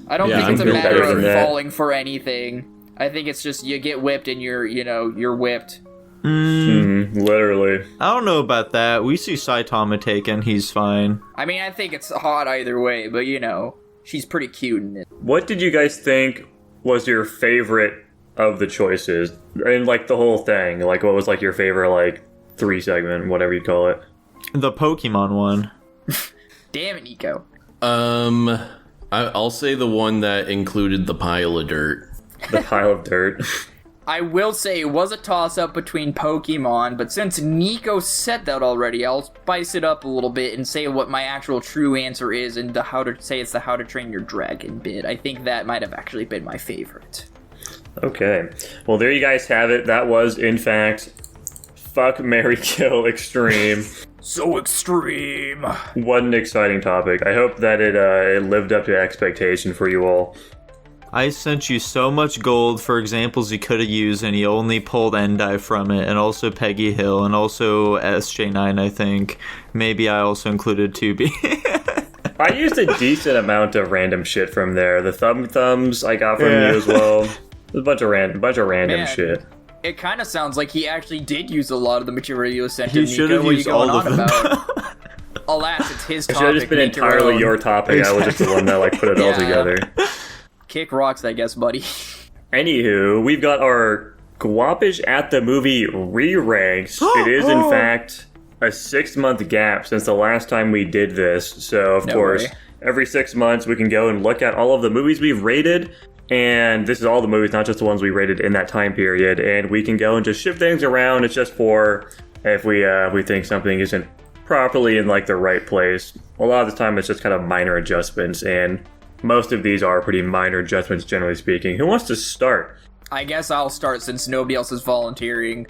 I don't think it's a matter of falling for anything. I think it's just you get whipped and you're whipped. Literally. I don't know about that. We see Saitama taken, he's fine. I mean, I think it's hot either way, but she's pretty cute in it. What did you guys think was your favorite of the choices? And, like, the whole thing. Like, what was, like, your favorite, like, 3-segment, whatever you call it? The Pokemon one. Damn it, Nico. I'll say the one that included the pile of dirt. The pile of dirt. I will say it was a toss-up between Pokemon, but since Nico said that already, I'll spice it up a little bit and say what my actual true answer is, and how to train your dragon bit. I think that might have actually been my favorite. Okay. Well, there you guys have it. That was, in fact, Fuck, Marry, Kill Extreme. So extreme. What an exciting topic. I hope that it lived up to expectation for you all. I sent you so much gold for examples you could have used, and you only pulled Endai from it, and also Peggy Hill, and also SJ9, I think. Maybe I also included 2B. I used a decent amount of random shit from there. The thumbs I got from you as well. There's a bunch of random shit. It kind of sounds like he actually did use a lot of the material you sent to Nico. He should have used all of them. Alas, it's his topic. It should have just been entirely your topic. Exactly. I was just the one that put it all together. Kick rocks, I guess, buddy. Anywho, we've got our Guapish at the movie reranks. It is, in fact, a 6-month gap since the last time we did this. So, of course, every 6 months we can go and look at all of the movies we've rated. And this is all the movies, not just the ones we rated in that time period. And we can go and just shift things around. It's just for if we think something isn't properly in the right place. A lot of the time it's just kind of minor adjustments, and most of these are pretty minor adjustments, generally speaking. Who wants to start? I guess I'll start since nobody else is volunteering.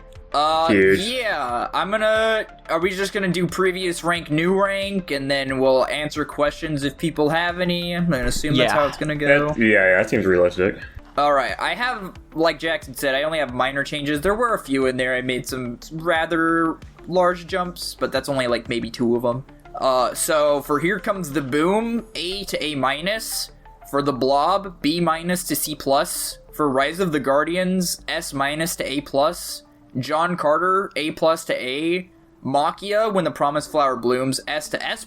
Huge. Yeah, are we just gonna do previous rank, new rank, and then we'll answer questions if people have any? I'm gonna assume that's how it's gonna go. That seems realistic. Alright, I have, like Jackson said, I only have minor changes. There were a few in there. I made some rather large jumps, but that's only maybe 2 of them. So for Here Comes the Boom, A to A-. For The Blob, B- to C+. For Rise of the Guardians, S- to A+. John Carter, A+ to A. Makia, When the Promised Flower Blooms, S to S+.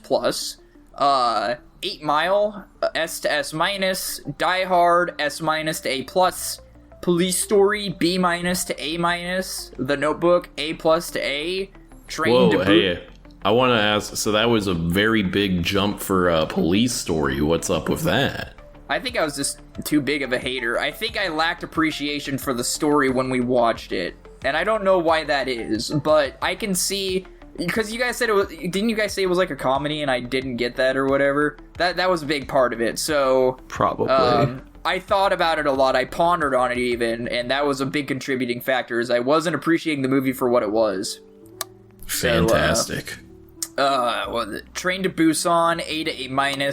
8 Mile, S to S-. Die Hard, S- to A+. Police Story, B- to A-. The Notebook, A+ to A. Train to Boot. Hey, I want to ask, so that was a very big jump for Police Story. What's up with that? I think I was just too big of a hater. I think I lacked appreciation for the story when we watched it. And I don't know why that is, but I can see... Because you guys said it was... Didn't you guys say it was like a comedy and I didn't get that or whatever? That was a big part of it, so... Probably. I thought about it a lot. I pondered on it even, and that was a big contributing factor, is I wasn't appreciating the movie for what it was. Fantastic. Train to Busan, A to A-.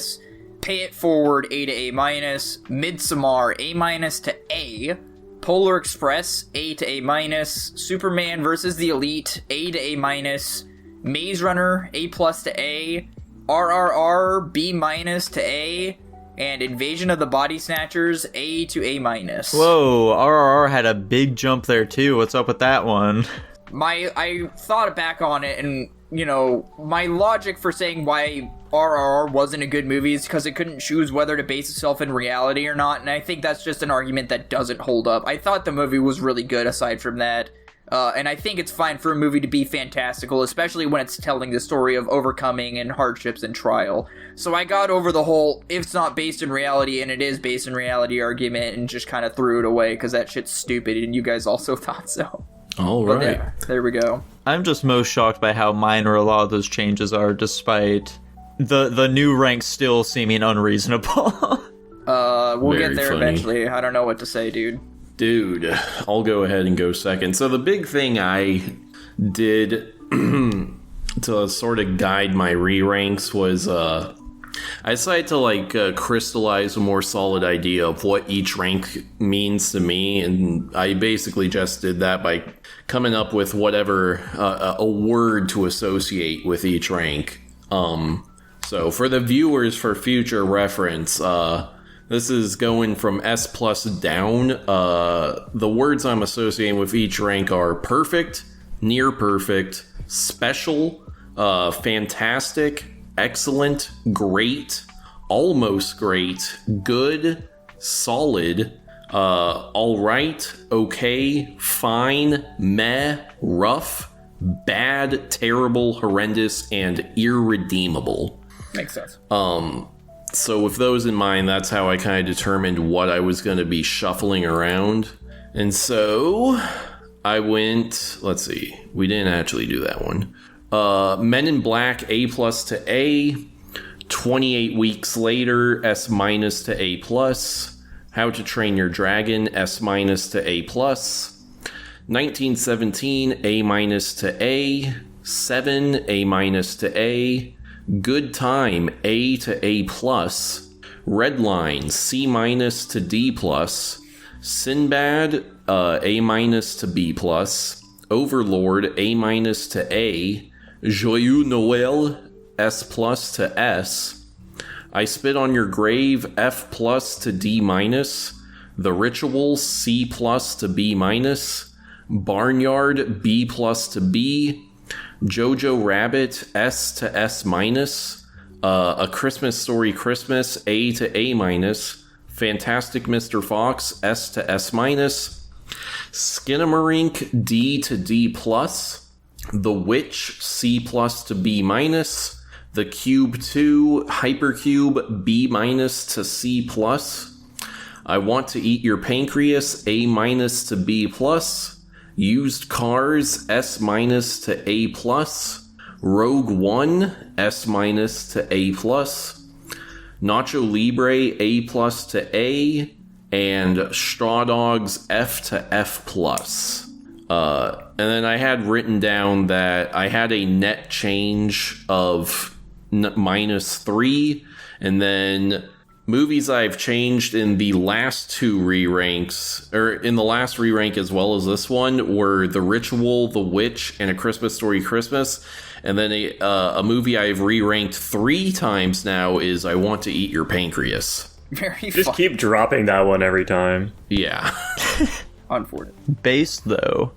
Pay It Forward, A to A-. Midsommar, A- to A. Polar Express, A to A-. Superman vs. the Elite, A to A-. Maze Runner, A+ to A. RRR, B- to A. And Invasion of the Body Snatchers, A to A-. Whoa, RRR had a big jump there too. What's up with that one? I thought back on it, and, you know, my logic for saying why RRR wasn't a good movie is because it couldn't choose whether to base itself in reality or not, and I think that's just an argument that doesn't hold up. I thought the movie was really good aside from that. And I think it's fine for a movie to be fantastical, especially when it's telling the story of overcoming and hardships and trial. So I got over the whole, if it's not based in reality and it is based in reality argument, and just kind of threw it away because that shit's stupid, and you guys also thought so. All right. There we go. I'm just most shocked by how minor a lot of those changes are, despite the new ranks still seeming unreasonable. We'll Very get there funny. eventually. I don't know what to say, dude. Dude, I'll go ahead and go second. So the big thing I did to sort of guide my re-ranks was I decided to crystallize a more solid idea of what each rank means to me, and I basically just did that by coming up with whatever a word to associate with each rank. So for the viewers, for future reference, this is going from S+ down. The words I'm associating with each rank are perfect, near perfect, special, fantastic, excellent, great, almost great, good, solid, alright, okay, fine, meh, rough, bad, terrible, horrendous, and irredeemable. Makes sense. So with those in mind, that's how I kind of determined what I was going to be shuffling around. And so I went, let's see, we didn't actually do that one. Men in Black, A+ to A. 28 Weeks Later, S- to A+. How to Train Your Dragon, S- to A+. 1917, A- to A. 7, A- to A. Good Time, A to A+. Redline, C- to D+. Sinbad, A- to B+. Overlord, A- to A. Joyeux Noël, S+ to S. I Spit on Your Grave, F+ to D-. The Ritual, C+ to B-. Barnyard, B+ to B. Jojo Rabbit, S to S-. A Christmas Story Christmas, A to A-. Fantastic Mr. Fox, S to S-. Skinamarink, D to D+. The Witch, C+ to B-. The Cube 2, Hypercube, B- to C+. I Want to Eat Your Pancreas, A- to B+. Used Cars, S- to A+. Rogue One, S- to A+. Nacho Libre, A+ to A. And Straw Dogs, F to F+. And then I had written down that I had a net change of -3, and then movies I've changed in the last two re-ranks, or in the last re-rank as well as this one, were The Ritual, The Witch, and A Christmas Story Christmas. And then a movie I've re-ranked 3 times now is I Want to Eat Your Pancreas. Very Just fun. keep dropping that one every time. Yeah. Unfortunate. Base, though.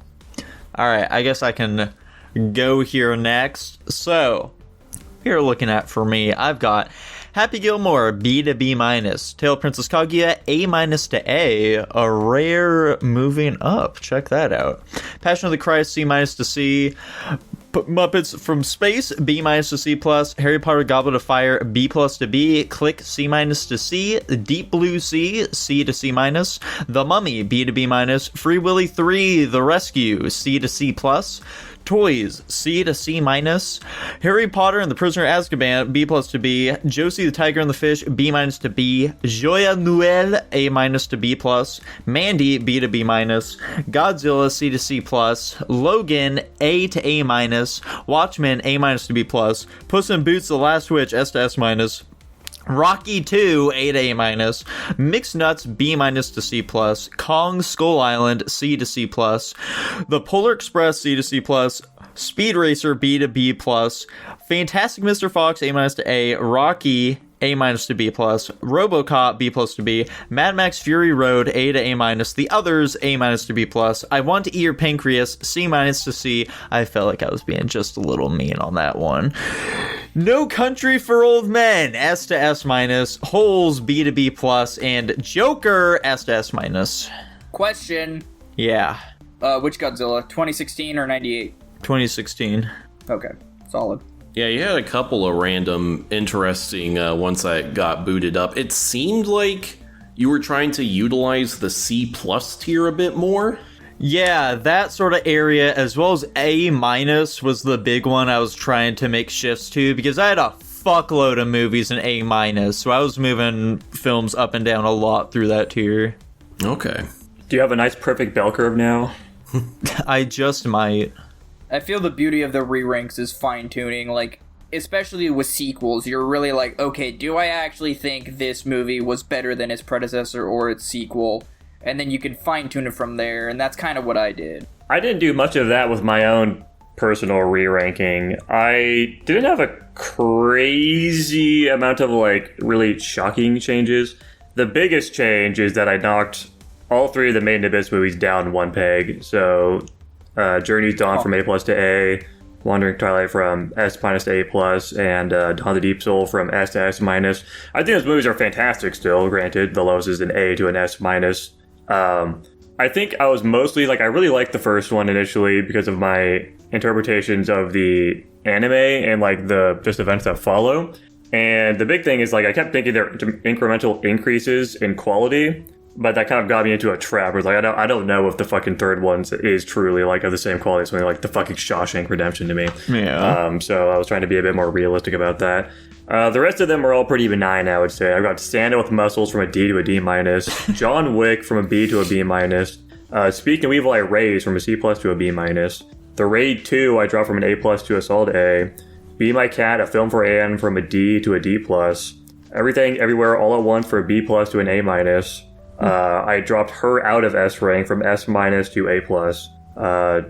Alright, I guess I can go here next. So, here looking at, for me, I've got Happy Gilmore, B to B-. Tale of Princess Kaguya, A- to A. A rare moving up. Check that out. Passion of the Christ, C- to C. Muppets from Space, B- to C+. Harry Potter Goblet of Fire, B+ to B. Click, C- to C. Deep Blue Sea, C to C-. The Mummy, B to B-. Free Willy 3, The Rescue, C to C+. Toys, C to C-. Harry Potter and the Prisoner of Azkaban, B+ to B. Josie the Tiger and the Fish, B- to B. Joya Noel, A- to B+. Mandy, B to B-. Godzilla, C to C+. Logan, A to A-. Watchmen, A- to B+. Puss in Boots: The Last Witch, S to S-. Rocky 2, A to A-. Mixed Nuts, B- to C+. Kong Skull Island, C to C+. The Polar Express, C to C+. Speed Racer, B to B+. Fantastic Mr. Fox, A- to A. Rocky, A- to B+. RoboCop, B+ to B. Mad Max Fury Road, A to A-. The Others, A- to B+. I Want to Eat Your Pancreas, C- to C. I felt like I was being just a little mean on that one. No Country for Old Men, S to S-. Holes, B to B+. And Joker, S to S-. Question. Yeah. Which Godzilla? 2016 or 98? 2016. Okay, solid. Yeah, you had a couple of random interesting ones that got booted up. It seemed like you were trying to utilize the C+ tier a bit more. Yeah, that sort of area, as well as A- was the big one I was trying to make shifts to, because I had a fuckload of movies in A-, so I was moving films up and down a lot through that tier. Okay. Do you have a nice perfect bell curve now? I just might. I feel the beauty of the re-ranks is fine-tuning, like, especially with sequels, you're really like, okay, do I actually think this movie was better than its predecessor or its sequel? And then you can fine-tune it from there, and that's kind of what I did. I didn't do much of that with my own personal re-ranking. I didn't have a crazy amount of, like, really shocking changes. The biggest change is that I knocked all three of the main Abyss movies down one peg. So, Journey's Dawn from A+ to A, Wandering Twilight from S- to A+, and Dawn of the Deep Soul from S to S-. I think those movies are fantastic still, granted. The lowest is an A to an S-. I think I was mostly, like, I really liked the first one initially because of my interpretations of the anime and, like, the just events that follow. And the big thing is, like, I kept thinking there were incremental increases in quality, but that kind of got me into a trap. Where it's like, I don't know if the fucking third one is truly, like, of the same quality as something like the fucking Shawshank Redemption to me. Yeah. So I was trying to be a bit more realistic about that. The rest of them are all pretty benign, I would say. I've got Stand with Muscles from a D to a D-. John Wick from a B to a B-. Speak No Evil I Raise from a C+ to a B-. The Raid 2 I dropped from an A+ to a solid A. Be My Cat, a film for Anne, from a D to a D+. Everything Everywhere All at Once for a B+ to an A-. I dropped Her out of S rank from S- to A+.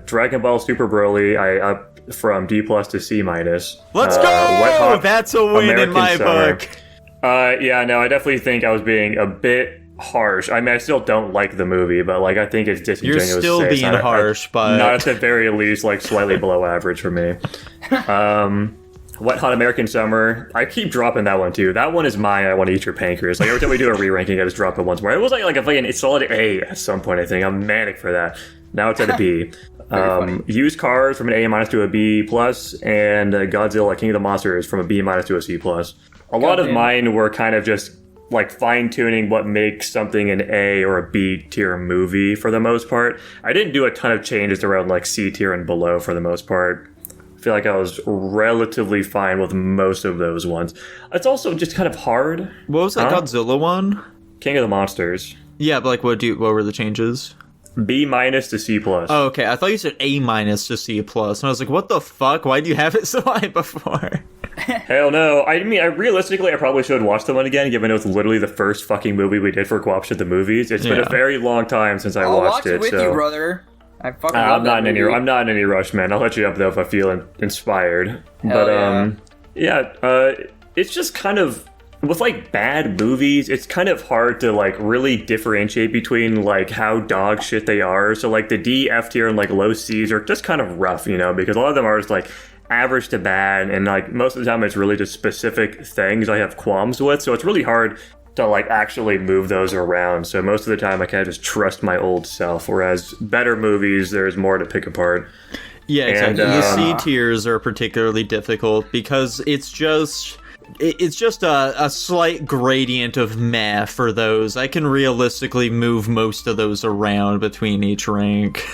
Dragon Ball Super Broly, I up from D+ to C-. Let's go! That's a win American in my Summer. book. Yeah, no, I definitely think I was being a bit harsh. I mean, I still don't like the movie, but, like, I think it's disingenuous. You're still to say being harsh, but not at the very least, like, slightly below average for me. Wet Hot American Summer, I keep dropping that one too. That one is mine. I Want to Eat Your Pancreas. Like, every time we do a re-ranking, I just drop it once more. It was like a fucking solid A at some point, I think. I'm manic for that. Now it's at a B. Used Cars from an A- to a B+, and Godzilla King of the Monsters from a B- to a C+. A lot of mine were kind of just, like, fine-tuning what makes something an A or a B tier movie for the most part. I didn't do a ton of changes around, like, C tier and below for the most part. I feel like I was relatively fine with most of those ones. It's also just kind of hard. What was that Godzilla one? King of the Monsters. Yeah, but, like, what were the changes? B- to C+. Oh, okay. I thought you said A- to C+, and I was like, what the fuck? Why do you have it so high before? Hell no. I mean, realistically, I probably should watch the one again, given it was literally the first fucking movie we did for Guapish at the movies. It's been a very long time since I'll watched watch it with you, brother. I fucking love that movie. I'm not in any rush, man. I'll let you up though if I feel inspired. Hell It's just kind of, with, like, bad movies, it's kind of hard to, like, really differentiate between, like, how dog shit they are. So, like, the D, F tier, and, like, low C's are just kind of rough, you know, because a lot of them are just, like, average to bad, and, like, most of the time it's really just specific things I have qualms with. So it's really hard to, like, actually move those around. So most of the time I kind of just trust my old self, whereas better movies, there's more to pick apart. Yeah, exactly. And, the C tiers are particularly difficult because it's just a slight gradient of meh for those. I can realistically move most of those around between each rank.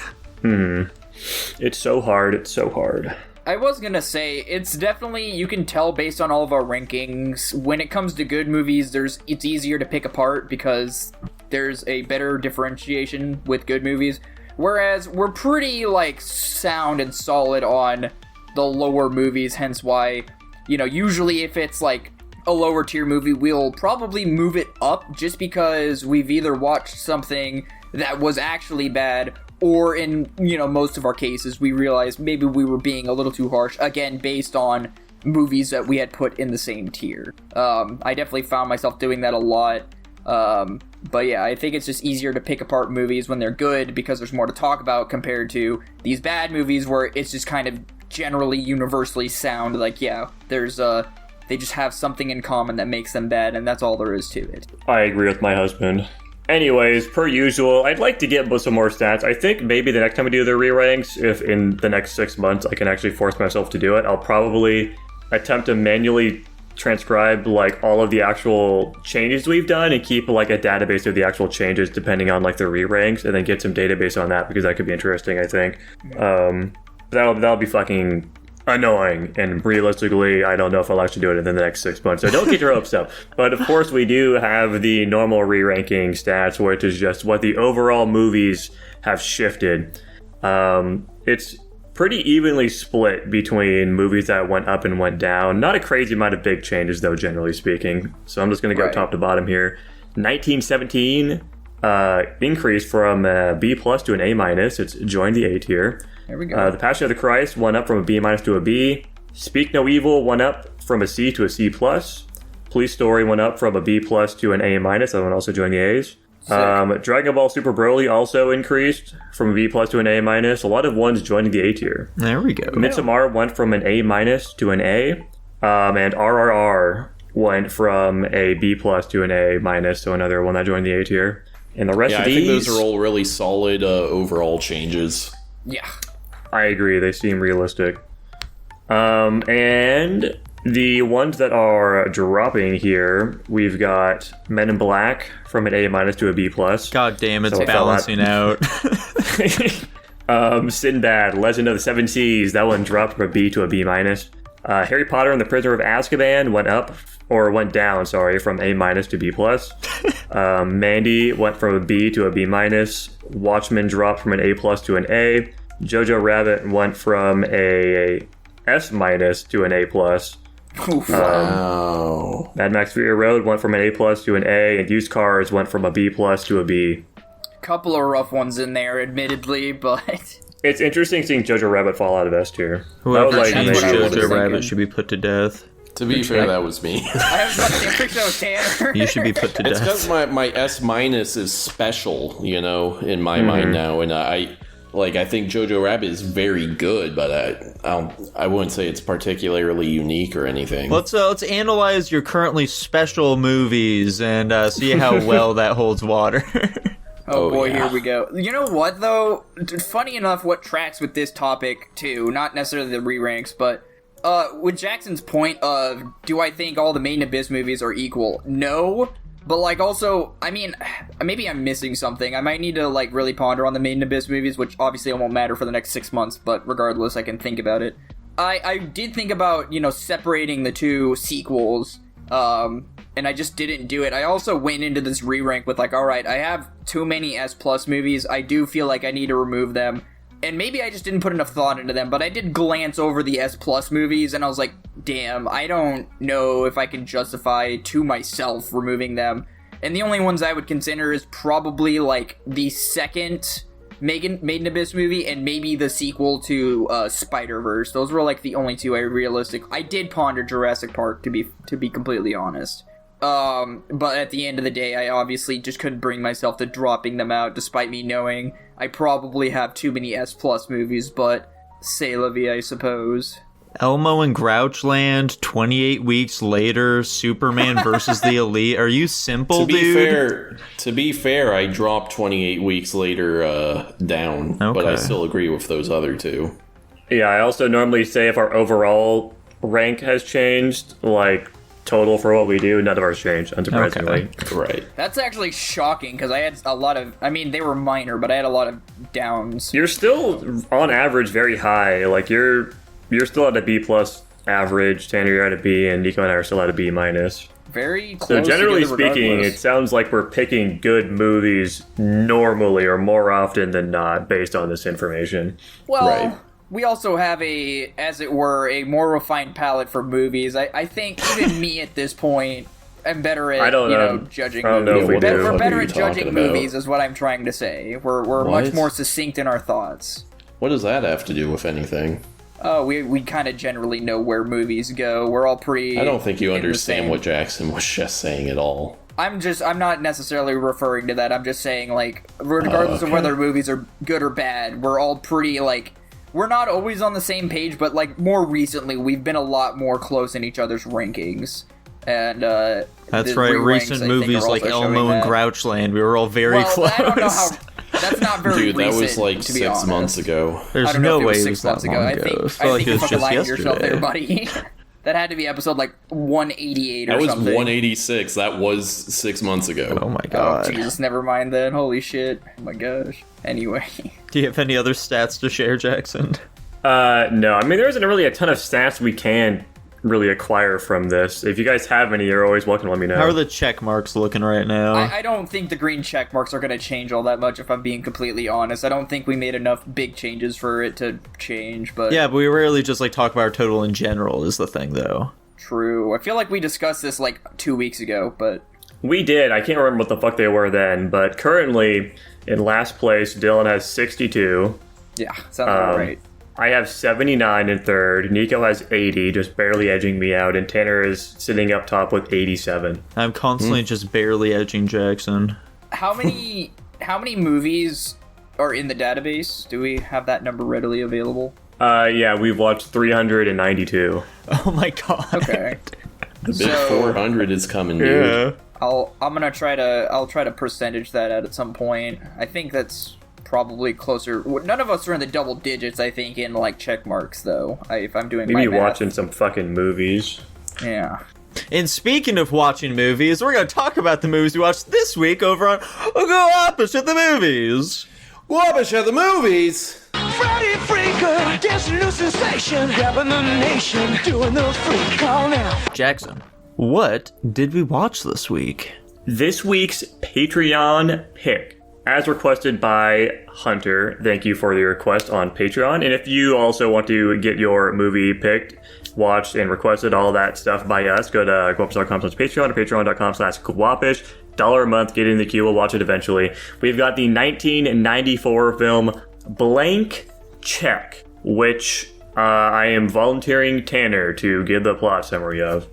It's so hard. It's so hard. I was gonna say, it's definitely, you can tell based on all of our rankings, when it comes to good movies, it's easier to pick apart because there's a better differentiation with good movies. Whereas we're pretty, like, sound and solid on the lower movies, hence why, you know, usually if it's, like, a lower tier movie, we'll probably move it up just because we've either watched something that was actually bad, or in, you know, most of our cases, we realized maybe we were being a little too harsh, again, based on movies that we had put in the same tier. I definitely found myself doing that a lot. But yeah, I think it's just easier to pick apart movies when they're good because there's more to talk about compared to these bad movies where it's just kind of generally universally sound. Like, yeah, they just have something in common that makes them bad, and that's all there is to it. I agree with my husband. Anyways, per usual, I'd like to get some more stats. I think maybe the next time we do the re-ranks, if in the next 6 months I can actually force myself to do it, I'll probably attempt to manually transcribe like all of the actual changes we've done and keep like a database of the actual changes depending on like the re-ranks, and then get some database on that because that could be interesting, I think. That'll be fucking annoying, and realistically I don't know if I'll actually do it in the next 6 months, so don't get your hopes up. But of course we do have the normal re-ranking stats, which is just what the overall movies have shifted. It's pretty evenly split between movies that went up and went down. Not a crazy amount of big changes though, generally speaking, so I'm just going to go top to bottom here. 1917 increased from a B plus to an A minus. It's joined the A tier. There we go. The Passion of the Christ went up from a B minus to a B. Speak No Evil went up from a C to a C plus. Police Story went up from a B plus to an A minus. That one also joined the A's. Dragon Ball Super Broly also increased from a B plus to an A minus. A lot of ones joining the A tier. There we go. Midsommar went from an A minus to an A. And RRR went from a B plus to an A minus, so another one that joined the A tier. And the rest of these, I think those are all really solid overall changes. Yeah. I agree, they seem realistic. And the ones that are dropping here, we've got Men in Black from an A minus to a B plus. God damn, it's balancing out. Sinbad, Legend of the Seven Seas, that one dropped from a B to a B minus. Harry Potter and the Prisoner of Azkaban went down, from A minus to B plus. Mandy went from a B to a B minus. Watchmen dropped from an A plus to an A. Jojo Rabbit went from a S minus to an A plus. Wow. Mad Max Fury Road went from an A plus to an A, and Used Cars went from a B plus to a B. Couple of rough ones in there, admittedly, but it's interesting seeing Jojo Rabbit fall out of S tier. Whoever like changed what I was Jojo thinking. Rabbit should be put to death. To be fair, that was me. I was about to say, I'm pretty sure that was Tanner. You should be put to It's death. because my S minus is special, in my mind now, and I think Jojo Rabbit is very good, but I wouldn't say it's particularly unique or anything. Let's analyze your currently special movies and see how well that holds water. Oh boy, yeah. here we go. You know what, though? Funny enough, what tracks with this topic, too, not necessarily the re-ranks, but with Jackson's point of, do I think all the Made in Abyss movies are equal? No. But, also, I mean, maybe I'm missing something. I might need to, really ponder on the Made in Abyss movies, which obviously it won't matter for the next 6 months, but regardless, I can think about it. I did think about, separating the two sequels, and I just didn't do it. I also went into this re-rank with, alright, I have too many S plus movies, I do feel like I need to remove them, and maybe I just didn't put enough thought into them, but I did glance over the S plus movies, and I was like, damn, I don't know if I can justify to myself removing them. And the only ones I would consider is probably, the second Made in Abyss movie, and maybe the sequel to Spider-Verse. Those were, the only two I did ponder Jurassic Park, to be completely honest. But at the end of the day, I obviously just couldn't bring myself to dropping them out, despite me knowing I probably have too many S plus movies, but c'est la vie, I suppose. Elmo and Grouchland, 28 weeks later, Superman versus the Elite. Are you simple, dude? To be fair, I dropped 28 weeks later down, but I still agree with those other two. Yeah, I also normally say if our overall rank has changed, like total for what we do, none of ours changed, unsurprisingly. Okay. Right. That's actually shocking because I had a lot of. I mean, they were minor, but I had a lot of downs. You're still on average very high. Like you're still at a B plus average. Tanner, you're at a B, and Nico and I are still at a B minus. Very close. So generally speaking, regardless. it sounds like we're picking good movies normally or more often than not based on this information. Well, Right. we also have as it were, a more refined palette for movies. I think even me at this point am better at judging I don't know movies. if we do. We're What better are at you judging talking about? movies, is what I'm trying to say. We're What? much more succinct in our thoughts. What does that have to do with anything? We kind of generally know where movies go. We're all pretty. I don't think you in the understand same- what Jackson was just saying at all. I'm not necessarily referring to that. I'm just saying, like, regardless of okay. whether movies are good or bad, we're all pretty, like, we're not always on the same page, but, like, more recently, we've been a lot more close in each other's rankings. And, That's the right. re-ranks, Recent I think, movies are like also Elmo showing and that. Grouchland, we were all very Well, close. I don't know how. That's not very Dude, that recent, was like to be 6 honest. months ago. There's I don't no know if it way was it 6 was that months ago. long I ago. think It felt like you it was fucking just lying to yourself there, yesterday. buddy. That had to be episode like 188 or That was something. 186. That was 6 months ago. Oh my Oh, god. Jesus, never mind then. Holy shit. Oh my gosh. Anyway. Do you have any other stats to share, Jackson? No, I mean there isn't really a ton of stats we can really acquire from this. If you guys have any, you're always welcome to let me know. How are the check marks looking right now? I don't think the green check marks are going to change all that much, if I'm being completely honest. I don't think we made enough big changes for it to change, but... Yeah, but we rarely just like talk about our total in general is the thing, though. True. I feel like we discussed this like 2 weeks ago, but... We did. I can't remember what the fuck they were then, but currently in last place, Dylan has 62. Yeah, sounds about right. I have 79 in third. Nico has 80, just barely edging me out, and Tanner is sitting up top with 87. I'm constantly just barely edging Jackson. How many movies are in the database? Do we have that number readily available? Yeah, we've watched 392. Oh my god. Okay. The big 400 is coming, dude. Yeah. I'll try to percentage that out at some point. I think that's probably closer. None of us are in the double digits, I think, in like check marks though. If I'm doing Maybe my math. watching some fucking movies. Yeah. And speaking of watching movies, we're going to talk about the movies we watched this week over on Guapish at the Movies. Guapish at the movies! Friday Freaker, dancing new sensation, grabbing the nation, doing the freak call now. Jackson, what did we watch this week? This week's Patreon pick, as requested by Hunter. Thank you for the request on Patreon. And if you also want to get your movie picked, watched, and requested, all that stuff by us, go to guapish.com/Patreon or patreon.com/guapish. $1 a month, get in the queue, we'll watch it eventually. We've got the 1994 film Blank Check, which I am volunteering Tanner to give the plot summary of.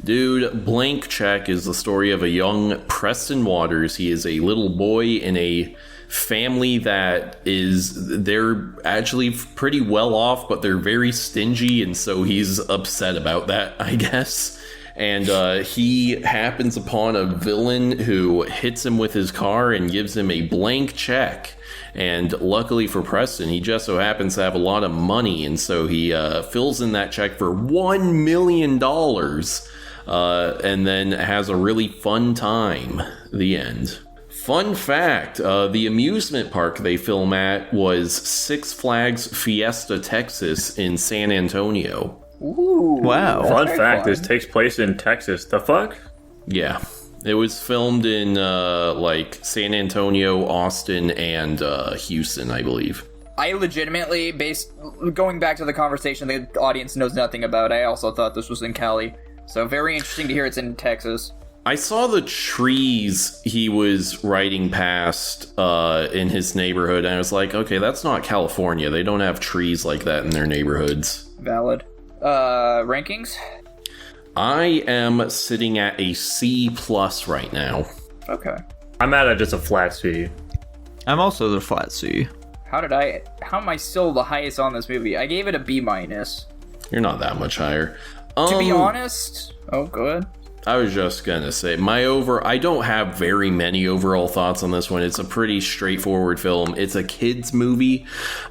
Dude, Blank Check is the story of a young Preston Waters. He is a little boy in a family that they're actually pretty well off, but they're very stingy, and so he's upset about that, I guess. And he happens upon a villain who hits him with his car and gives him a blank check. And luckily for Preston, he just so happens to have a lot of money, and so he fills in that check for $1 million. And then has a really fun time. The end. Fun fact, the amusement park they film at was Six Flags Fiesta, Texas in San Antonio. Ooh. Wow. Fun very fact, fun. this takes place in Texas. The fuck? Yeah. It was filmed in, like, San Antonio, Austin, and Houston, I believe. I legitimately, going back to the conversation the audience knows nothing about, I also thought this was in Cali. So very interesting to hear it's in Texas. I saw the trees he was riding past in his neighborhood, and I was like, okay, that's not California. They don't have trees like that in their neighborhoods. Valid. Rankings? I am sitting at a C+ right now. Okay. I'm at just a flat C. I'm also the flat C. How am I still the highest on this movie? I gave it a B-. You're not that much higher. To be honest... Oh, go ahead. I was just gonna say, I don't have very many overall thoughts on this one. It's a pretty straightforward film. It's a kid's movie.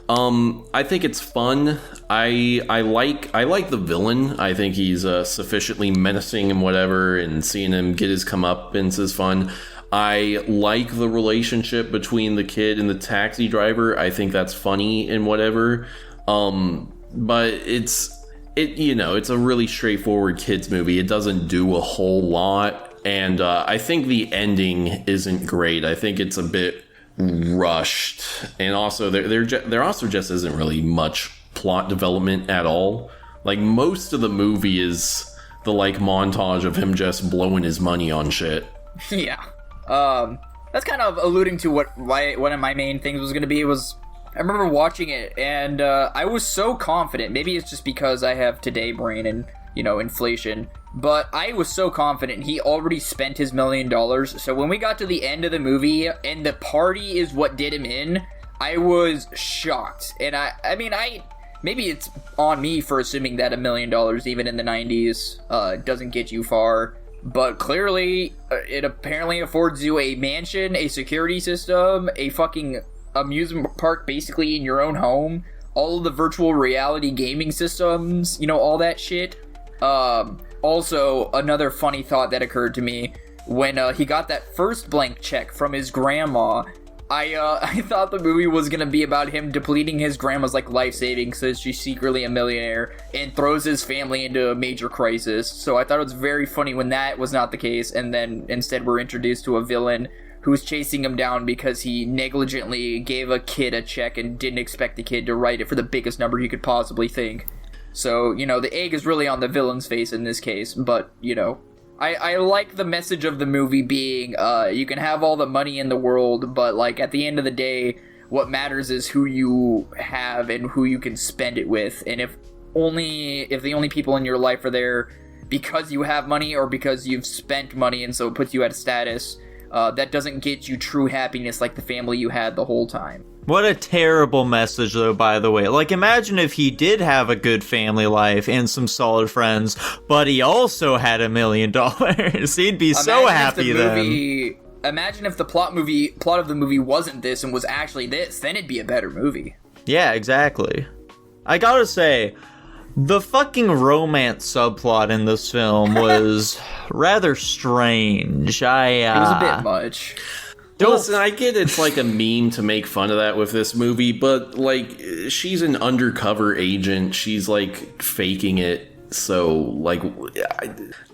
I think it's fun. I like the villain. I think he's sufficiently menacing and whatever, and seeing him get his comeuppance is fun. I like the relationship between the kid and the taxi driver. I think that's funny and whatever. But it's a really straightforward kids movie. It doesn't do a whole lot, and I think the ending isn't great. I think it's a bit rushed, and also there also just isn't really much plot development at all. Like, most of the movie is the montage of him just blowing his money on shit. Yeah. That's kind of alluding to what one of my main things was going to be. I remember watching it, and I was so confident. Maybe it's just because I have today brain and, inflation. But I was so confident he already spent his $1 million. So when we got to the end of the movie, and the party is what did him in, I was shocked. And maybe it's on me for assuming that $1 million, even in the 90s, doesn't get you far. But clearly, it apparently affords you a mansion, a security system, a fucking amusement park basically in your own home, all of the virtual reality gaming systems, all that shit. Also, another funny thought that occurred to me, when he got that first blank check from his grandma, I thought the movie was gonna be about him depleting his grandma's life savings so she's secretly a millionaire and throws his family into a major crisis. So I thought it was very funny when that was not the case, and then instead we're introduced to a villain who's chasing him down because he negligently gave a kid a check and didn't expect the kid to write it for the biggest number he could possibly think. So, the egg is really on the villain's face in this case, but, I like the message of the movie being, you can have all the money in the world, but, at the end of the day, what matters is who you have and who you can spend it with. And if the only people in your life are there because you have money or because you've spent money and so it puts you at a status, that doesn't get you true happiness like the family you had the whole time. What a terrible message, though, by the way. Imagine if he did have a good family life and some solid friends, but he also had $1 million. He'd be so happy then. Imagine if the plot of the movie wasn't this and was actually this, then it'd be a better movie. Yeah, exactly. I gotta say, the fucking romance subplot in this film was rather strange. It was a bit much. Listen, I get it's a meme to make fun of that with this movie, but, she's an undercover agent. She's, faking it. So,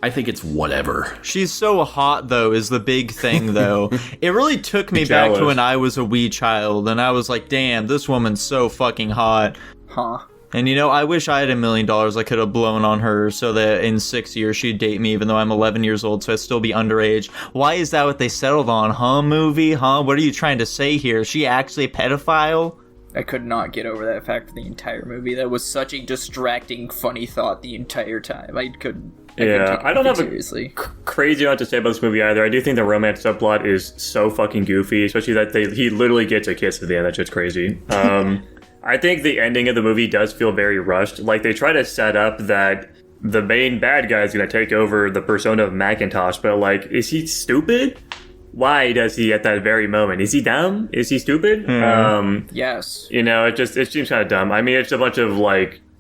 I think it's whatever. She's so hot, though, is the big thing, though. It really took me back to when I was a wee child, and I was like, damn, this woman's so fucking hot. Huh. And I wish I had $1 million I could have blown on her so that in 6 years she'd date me even though I'm 11 years old, so I'd still be underage. Why is that what they settled on, huh, movie? Huh? What are you trying to say here? Is she actually a pedophile? I could not get over that fact for the entire movie. That was such a distracting, funny thought the entire time. I couldn't take I don't have seriously. Crazy amount to say about this movie either. I do think the romance subplot is so fucking goofy, especially that he literally gets a kiss at the end. That shit's crazy. I think the ending of the movie does feel very rushed. They try to set up that the main bad guy is going to take over the persona of Macintosh, but, is he stupid? Why does he at that very moment? Is he dumb? Is he stupid? Yes. It seems kind of dumb. I mean, it's a bunch of,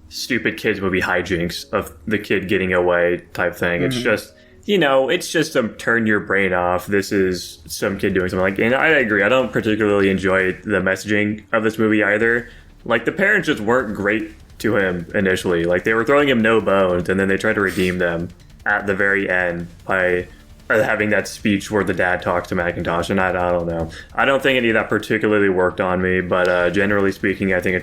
stupid kids movie hijinks of the kid getting away type thing. It's just... it's just some turn your brain off. This is some kid doing something and I agree. I don't particularly enjoy the messaging of this movie either. The parents just weren't great to him initially. They were throwing him no bones, and then they tried to redeem them at the very end by having that speech where the dad talks to Macintosh, and I don't know. I don't think any of that particularly worked on me, but generally speaking, I think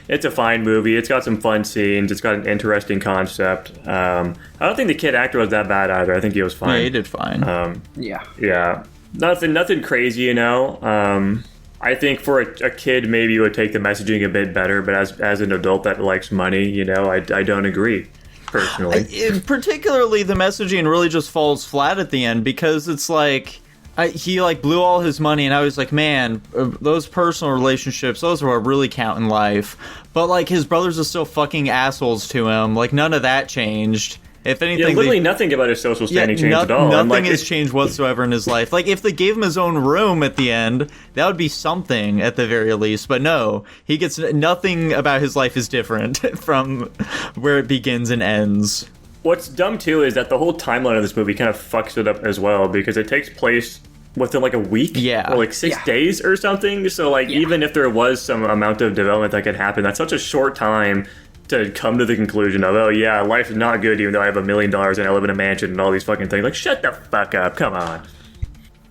it's a fine movie. It's got some fun scenes. It's got an interesting concept. I don't think the kid actor was that bad either. I think he was fine. Yeah, he did fine. Yeah. Nothing crazy, I think for a kid, maybe you would take the messaging a bit better, but as an adult that likes money, I don't agree, personally. Particularly, the messaging really just falls flat at the end, because it's he blew all his money, and I was like, man, those personal relationships, those are what really count in life. But his brothers are still fucking assholes to him. None of that changed. If anything, literally nothing about his social standing changed at all. Nothing has changed whatsoever in his life. Like, if they gave him his own room at the end, that would be something at the very least. But no, he gets nothing about his life is different from where it begins and ends. What's dumb too is that the whole timeline of this movie kind of fucks it up as well, because it takes place within like a week, or like 6 days or something. So like even if there was some amount of development that could happen, that's such a short time to come to the conclusion of, oh yeah, life is not good even though I have $1 million and I live in a mansion and all these fucking things. Like, shut the fuck up, come on.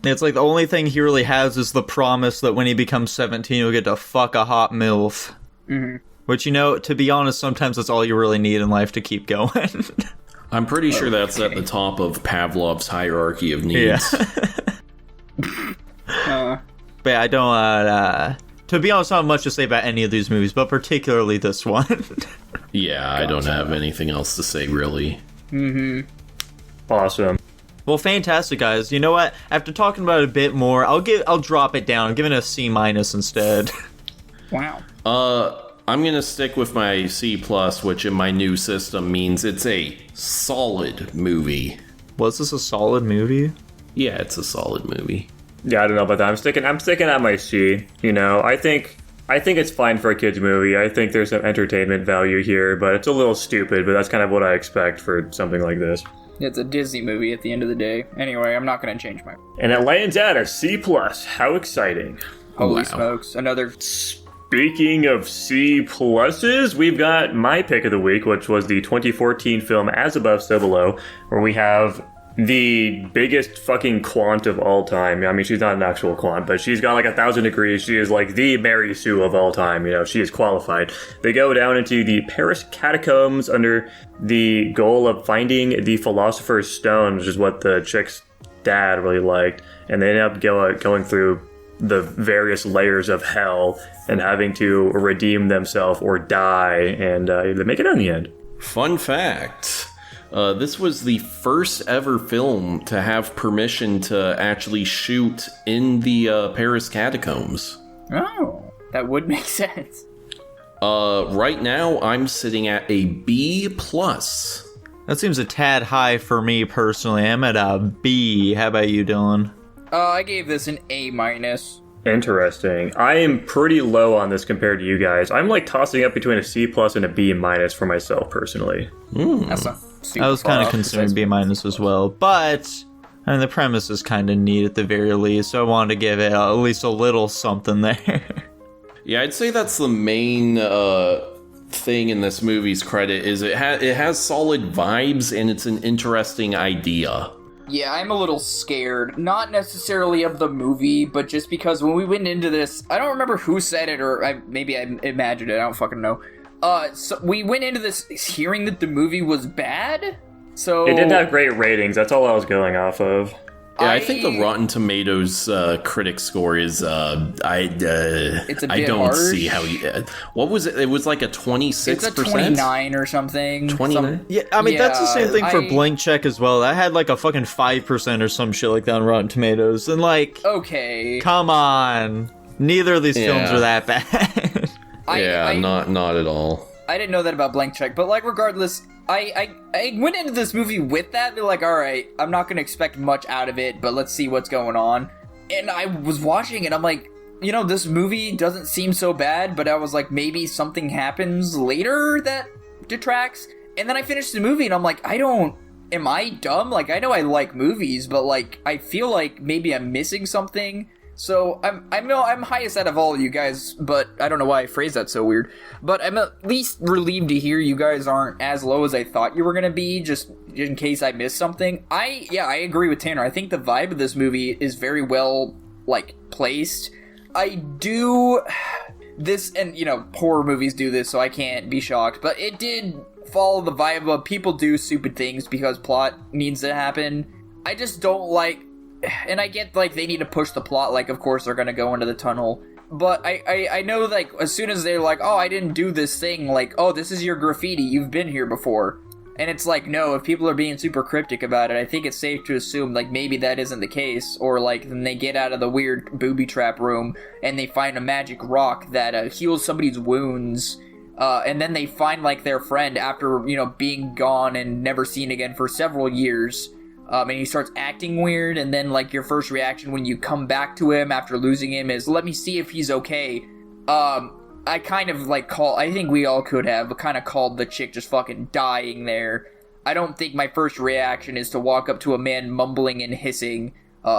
It's like the only thing he really has is the promise that when he becomes 17 he'll get to fuck a hot MILF. Mm-hmm. Which, you know, to be honest, sometimes that's all you really need in life to keep going. I'm pretty sure that's at the top of Pavlov's hierarchy of needs. But I don't, to be honest, not much to say about any of these movies, but particularly this one. Yeah, I don't have anything else to say, really. Mm-hmm. Awesome. Well, fantastic, guys. You know what? After talking about it a bit more, I'll drop it down. I'm giving it a C- instead. Wow. I'm gonna stick with my C+, which in my new system means it's a solid movie. Was this a solid movie? Yeah, it's a solid movie. Yeah, I don't know about that. I'm sticking at my C. You know, I think it's fine for a kid's movie. I think there's some entertainment value here, but it's a little stupid, but that's kind of what I expect for something like this. It's a Disney movie at the end of the day. Anyway, I'm not going to change my... And it lands at a C+. How exciting. Holy smokes. Another... Speaking of C+, we've got my pick of the week, which was the 2014 film As Above, So Below, where we have the biggest fucking quant of all time. I mean, she's not an actual quant, but she's got like 1,000 degrees. She is like the Mary Sue of all time. You know, she is qualified. They go down into the Paris catacombs under the goal of finding the Philosopher's Stone, which is what the chick's dad really liked. And they end up going through the various layers of hell and having to redeem themselves or die, and they make it in the end. Fun fact. This was the first ever film to have permission to actually shoot in the Paris catacombs. Oh, that would make sense. Right now, I'm sitting at a B+. That seems a tad high for me personally. I'm at a B. How about you, Dylan? I gave this an A-. Interesting. I am pretty low on this compared to you guys. I'm like tossing up between a C+ and a B- for myself personally. That's not super I was kind of far off. considering B- as well, but I mean the premise is kind of neat at the very least, so I wanted to give it at least a little something there. Yeah, I'd say that's the main thing in this movie's credit is it has solid vibes and it's an interesting idea. Yeah, I'm a little scared. Not necessarily of the movie, but just because when we went into this, I don't remember who said it, or maybe I imagined it, I don't fucking know. So we went into this hearing that the movie was bad, so... It didn't have great ratings, that's all I was going off of. Yeah, I think the Rotten Tomatoes critic score is it's a bit I don't harsh. see how you. What was it? It was like a 26%. It's a 29 or something. 29? Yeah, I mean that's the same thing for I- Blank Check as well. That had like a fucking 5% or some shit like that on Rotten Tomatoes, and like, Okay. come on, neither of these films Yeah. are that bad. Not at all. I didn't know that about Blank Check, but like regardless, I went into this movie with that. They're like, all right, I'm not gonna expect much out of it, but let's see what's going on. And I was watching it, I'm like, you know, this movie doesn't seem so bad, but I was like, maybe something happens later that detracts. And then I finished the movie, and I'm like, am I dumb? Like, I know I like movies, but like, I feel like maybe I'm missing something. So I'm highest out of all of you guys, but I don't know why I phrased that so weird. But I'm at least relieved to hear you guys aren't as low as I thought you were gonna be, just in case I missed something. I agree with Tanner. I think the vibe of this movie is very well placed. I do this, and you know, horror movies do this, so I can't be shocked. But it did follow the vibe of people do stupid things because plot needs to happen. I just don't like. And I get, they need to push the plot, of course they're gonna go into the tunnel. But I know, as soon as they're like, oh, I didn't do this thing, oh, this is your graffiti, you've been here before. And it's like, no, if people are being super cryptic about it, I think it's safe to assume, maybe that isn't the case. Or, then they get out of the weird booby trap room, and they find a magic rock that heals somebody's wounds. And then they find, like, their friend after, being gone and never seen again for several years. And he starts acting weird, and then, like, your first reaction when you come back to him after losing him is, let me see if he's okay. I kind of, like, I think we all could have, but kind of called the chick just fucking dying there. I don't think my first reaction is to walk up to a man mumbling and hissing,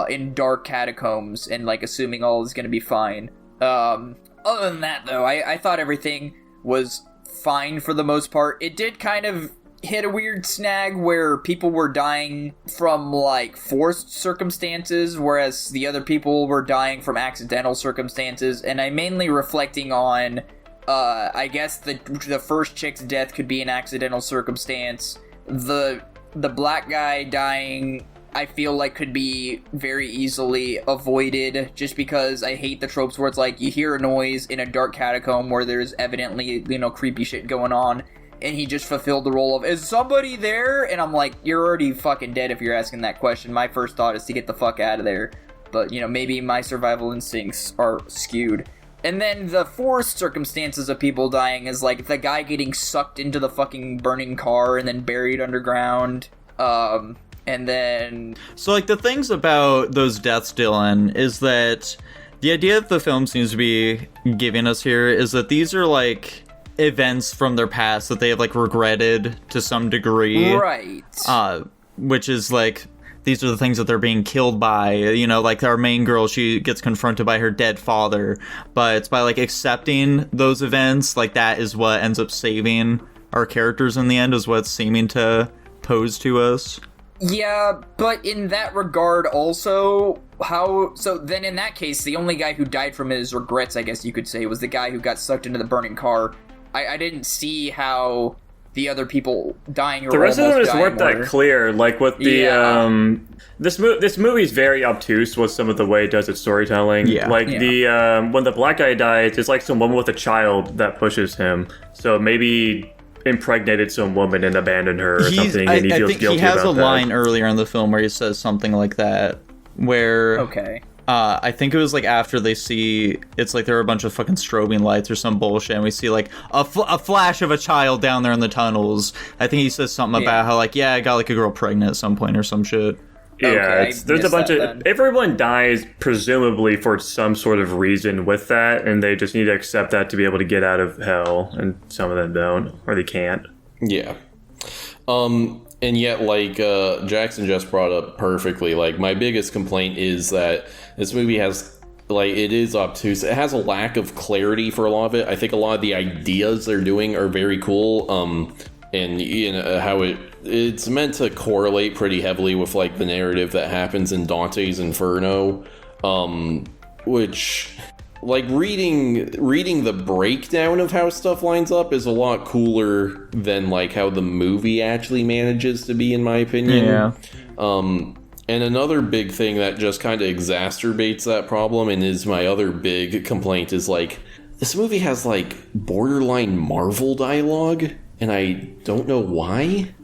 in dark catacombs, and, like, assuming all is gonna be fine. Other than that, though, I thought everything was fine for the most part. It did kind of hit a weird snag where people were dying from, like, forced circumstances, whereas the other people were dying from accidental circumstances, and I'm mainly reflecting on, I guess the first chick's death could be an accidental circumstance. The black guy dying, I feel like, could be very easily avoided, just because I hate the tropes where it's like, you hear a noise in a dark catacomb where there's evidently, creepy shit going on, and he just fulfilled the role of, is somebody there? And I'm like, you're already fucking dead if you're asking that question. My first thought is to get the fuck out of there. But, maybe my survival instincts are skewed. And then the forced circumstances of people dying is, like, the guy getting sucked into the fucking burning car and then buried underground. And then... So, like, the things about those deaths, Dylan, is that the idea that the film seems to be giving us here is that these are, like, events from their past that they have, like, regretted to some degree. Right. Which is, like, these are the things that they're being killed by. Like, our main girl, she gets confronted by her dead father. But it's by, like, accepting those events, like, that is what ends up saving our characters in the end, is what's seeming to pose to us. Yeah, but in that regard also, so then in that case, the only guy who died from his regrets, I guess you could say, was the guy who got sucked into the burning car. I didn't see how the other people dying or the rest of them almost just weren't that clear. Like with the this movie's very obtuse with some of the way it does its storytelling. The when the black guy dies, it's like some woman with a child that pushes him. So maybe impregnated some woman and abandoned her or something, and he feels guilty about that. I think he has a line earlier in the film where he says something like that, where I think it was like after they see, it's like there are a bunch of fucking strobing lights or some bullshit, and we see like a flash of a child down there in the tunnels. I think he says something about how, like, I got like a girl pregnant at some point or some shit. Yeah, there's a bunch of... Everyone dies presumably for some sort of reason with that, and they just need to accept that to be able to get out of hell, and some of them don't, or they can't. Yeah. And yet, like, Jackson just brought up perfectly, like, my biggest complaint is that this movie has, like, it is obtuse. It has a lack of clarity for a lot of it. I think a lot of the ideas they're doing are very cool, and, how it's meant to correlate pretty heavily with, like, the narrative that happens in Dante's Inferno, which... Like, reading the breakdown of how stuff lines up is a lot cooler than, like, how the movie actually manages to be, in my opinion. Yeah. And another big thing that just kind of exacerbates that problem, and is my other big complaint, is, like, this movie has, like, borderline Marvel dialogue, and I don't know why.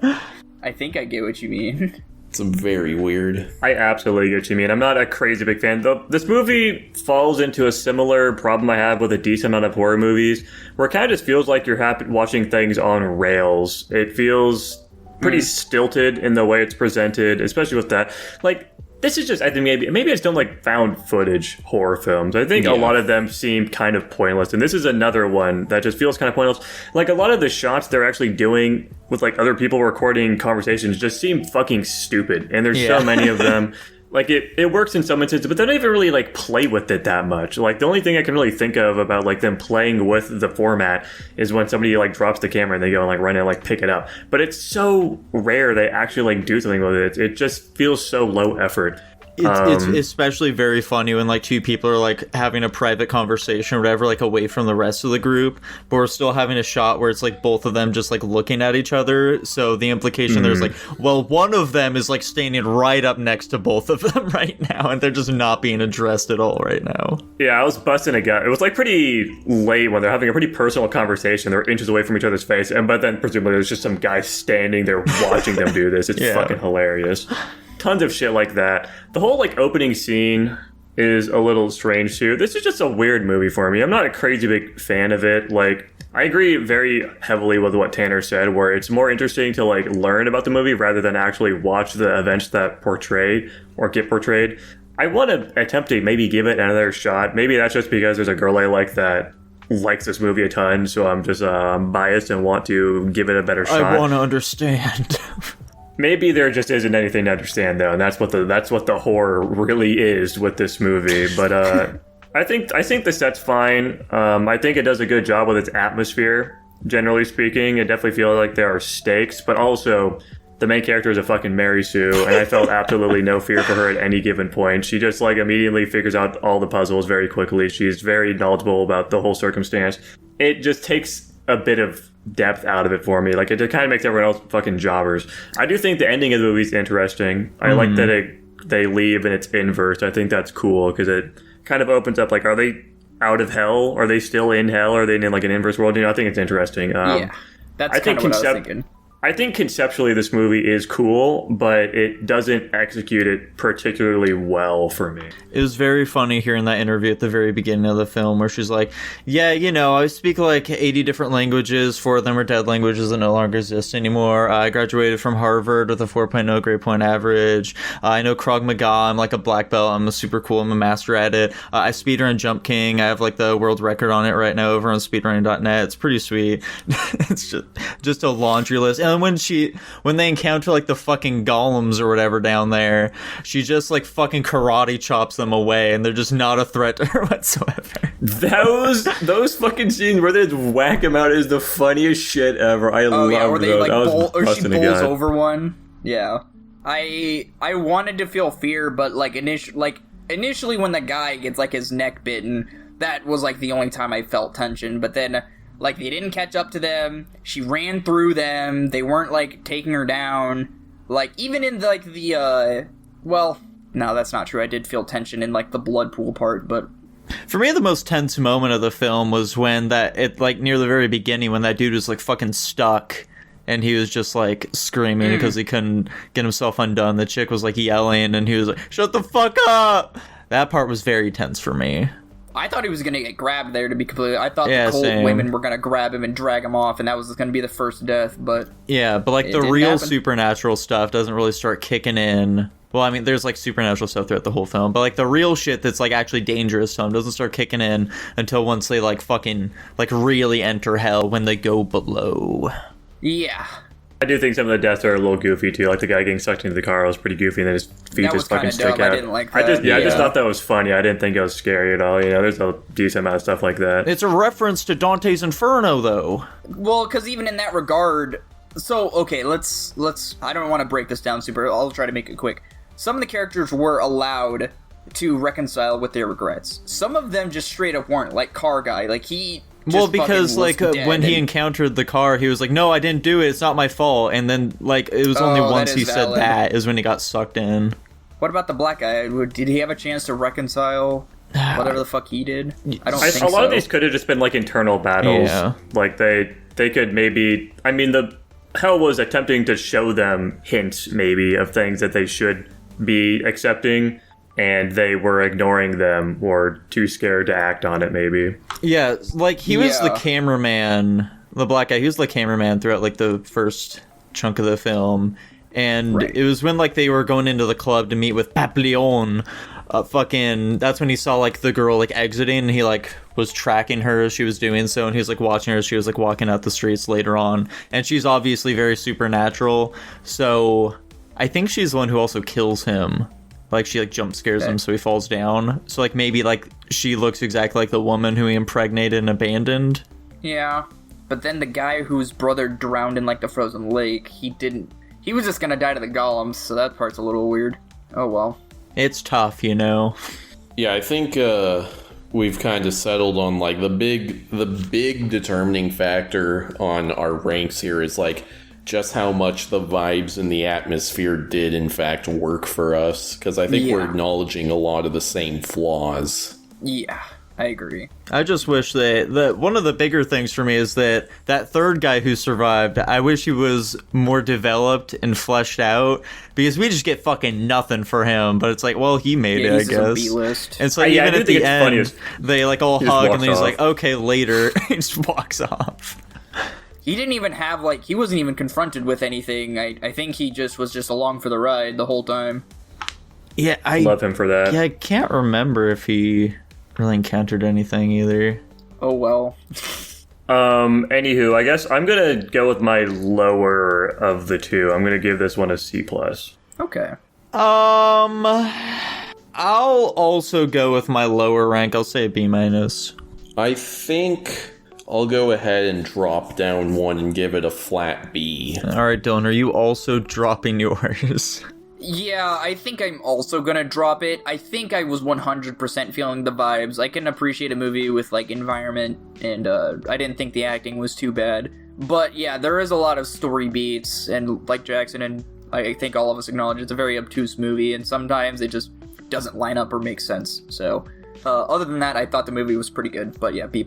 I think I get what you mean. It's very weird. I absolutely get what you mean. I'm not a crazy big fan, though. This movie falls into a similar problem I have with a decent amount of horror movies, where it kind of just feels like you're watching things on rails. It feels pretty stilted in the way it's presented, especially with that. Like, this is just, I think maybe I just don't like found footage horror films. I think a lot of them seem kind of pointless, and this is another one that just feels kind of pointless. Like, a lot of the shots they're actually doing with, like, other people recording conversations just seem fucking stupid, and there's so many of them. Like, it works in some instances, but they don't even really, like, play with it that much. Like, the only thing I can really think of about, like, them playing with the format is when somebody, like, drops the camera and they go and, like, run and, like, pick it up. But it's so rare they actually, like, do something with it. It just feels so low effort. It's especially very funny when, like, two people are, like, having a private conversation or whatever, like, away from the rest of the group, but we're still having a shot where it's, like, both of them just, like, looking at each other. So the implication there's, like, well, one of them is, like, standing right up next to both of them right now, and they're just not being addressed at all right now. Yeah, I was busting a gut. It was, like, pretty late when they're having a pretty personal conversation. They're inches away from each other's face, but then presumably there's just some guy standing there watching them do this. It's fucking hilarious. Tons of shit like that. The whole, like, opening scene is a little strange too. This is just a weird movie for me. I'm not a crazy big fan of it. Like, I agree very heavily with what Tanner said, where it's more interesting to like learn about the movie rather than actually watch the events that portray or get portrayed. I want to attempt to maybe give it another shot. Maybe that's just because there's a girl I like that likes this movie a ton, so I'm just biased and want to give it a better shot. I want to understand. Maybe there just isn't anything to understand though, and that's what the horror really is with this movie. But I think the set's fine. I think it does a good job with its atmosphere. Generally speaking, it definitely feels like there are stakes, but also the main character is a fucking Mary Sue, and I felt absolutely no fear for her at any given point. She just like immediately figures out all the puzzles very quickly. She's very knowledgeable about the whole circumstance. It just takes a bit of depth out of it for me. Like, it kind of makes everyone else fucking jobbers. I do think the ending of the movie is interesting. I like that they leave and it's inverse. I think that's cool because it kind of opens up, like, are they out of hell? Are they still in hell? Are they in like an inverse world? You know, I think it's interesting. Yeah, that's kind of what I was thinking. I think conceptually this movie is cool, but it doesn't execute it particularly well for me. It was very funny hearing that interview at the very beginning of the film where she's like, yeah, you know, I speak like 80 different languages. 4 of them are dead languages that no longer exist anymore. I graduated from Harvard with a 4.0 grade point average. I know Krav Maga. I'm like a black belt. I'm a super cool. I'm a master at it. I speedrun Jump King. I have like the world record on it right now over on speedrunning.net. It's pretty sweet. It's just a laundry list. And when they encounter like the fucking golems or whatever down there, she just like fucking karate chops them away, and they're just not a threat to her whatsoever. Those fucking scenes where they whack him out is the funnially shit ever. I love or they those. like or she bowls over one. Yeah, I wanted to feel fear, but like initially when the guy gets like his neck bitten, that was like the only time I felt tension. But then, like, they didn't catch up to them. She ran through them. They weren't, like, taking her down. Like, even in, like, well, no, that's not true. I did feel tension in, like, the blood pool part, but... For me, the most tense moment of the film was when near the very beginning, when that dude was, like, fucking stuck, and he was just, like, screaming because he couldn't get himself undone. The chick was, like, yelling, and he was like, shut the fuck up! That part was very tense for me. I thought he was going to get grabbed there, to be completely... I thought the cold same. women were going to grab him and drag him off, and that was going to be the first death, but... Yeah, but, like, the real supernatural stuff doesn't really start kicking in. Well, I mean, there's, like, supernatural stuff throughout the whole film, but, like, the real shit that's, like, actually dangerous to them doesn't start kicking in until once they, like, fucking, like, really enter hell when they go below. Yeah. I do think some of the deaths are a little goofy too. Like the guy getting sucked into the car was pretty goofy, and then his feet just fucking stick out. I didn't like that. I just thought that was funny. I didn't think it was scary at all. You know, there's a decent amount of stuff like that. It's a reference to Dante's Inferno, though. Well, because even in that regard, so okay, let's. I don't want to break this down super. I'll try to make it quick. Some of the characters were allowed to reconcile with their regrets. Some of them just straight up weren't. Like Car Guy, like he. Well, because, like, when he encountered the car, he was like, no, I didn't do it, it's not my fault. And then, like, it was only once he said that is when he got sucked in. What about the black guy? Did he have a chance to reconcile whatever the fuck he did? I don't think so. A lot of these could have just been, like, internal battles. Yeah. Like, they could maybe... I mean, the hell was attempting to show them hints, maybe, of things that they should be accepting, and they were ignoring them or too scared to act on it, maybe. Yeah, like, he was the cameraman, the black guy, he was the cameraman throughout, like, the first chunk of the film, and it was when, like, they were going into the club to meet with Papillon, that's when he saw, like, the girl, like, exiting, and he, like, was tracking her as she was doing so, and he was, like, watching her as she was, like, walking out the streets later on, and she's obviously very supernatural, so I think she's the one who also kills him. Like, she, like, jump scares him, so he falls down. So, like, maybe, like, she looks exactly like the woman who he impregnated and abandoned. Yeah. But then the guy whose brother drowned in, like, the frozen lake, he was just gonna die to the golems, so that part's a little weird. Oh, well. It's tough, you know? Yeah, I think, we've kind of settled on, like, the big determining factor on our ranks here is, like, just how much the vibes and the atmosphere did, in fact, work for us. Because I think we're acknowledging a lot of the same flaws. Yeah. I agree. I just wish that one of the bigger things for me is that third guy who survived, I wish he was more developed and fleshed out, because we just get fucking nothing for him. But it's like, well, he made it, I guess. B-list. And so even at the end, they like all hug, and then he's like, okay, later. He just walks off. He didn't even have, like, he wasn't even confronted with anything. I think he just was just along for the ride the whole time. Yeah, I love him for that. Yeah, I can't remember if he really encountered anything either. Oh well. Anywho, I guess I'm gonna go with my lower of the two. I'm gonna give this one a C+. Okay. I'll also go with my lower rank. I'll say a B-. I think I'll go ahead and drop down one and give it a flat B. Alright, Dylan, are you also dropping yours? Yeah, I think I'm also gonna drop it. I think I was 100% feeling the vibes. I can appreciate a movie with, like, environment, and I didn't think the acting was too bad. But yeah, there is a lot of story beats, and like Jackson and I think all of us acknowledge, it's a very obtuse movie, and sometimes it just doesn't line up or make sense. So, other than that, I thought the movie was pretty good, but yeah, B+.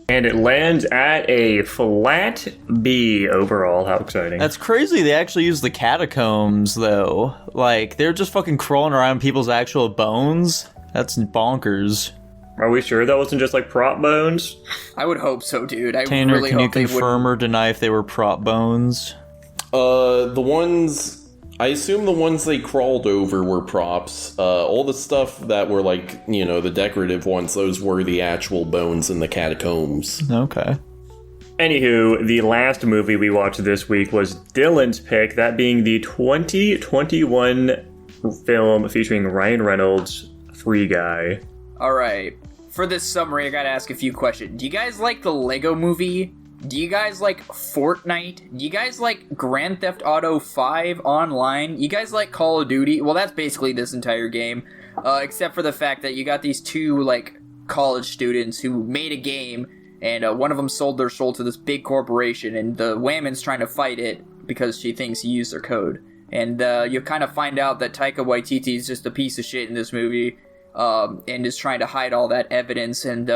And it lands at a flat B overall. How exciting. That's crazy. They actually use the catacombs, though. Like, they're just fucking crawling around people's actual bones. That's bonkers. Are we sure that wasn't just, like, prop bones? I would hope so, dude. I Tanner, really can you hope they confirm or deny if they were prop bones? The ones... I assume the ones they crawled over were props. All the stuff that were, like, you know, the decorative ones, those were the actual bones in the catacombs. Okay. Anywho, the last movie we watched this week was Dylan's pick, that being the 2021 film featuring Ryan Reynolds, Free Guy. Alright, for this summary, I gotta ask a few questions. Do you guys like the Lego Movie? Do you guys like Fortnite? Do you guys like Grand Theft Auto 5 Online? You guys like Call of Duty? Well, that's basically this entire game, except for the fact that you got these two, like, college students who made a game, and one of them sold their soul to this big corporation, and the woman's trying to fight it because she thinks he used their code. And you kind of find out that Taika Waititi is just a piece of shit in this movie, and is trying to hide all that evidence, and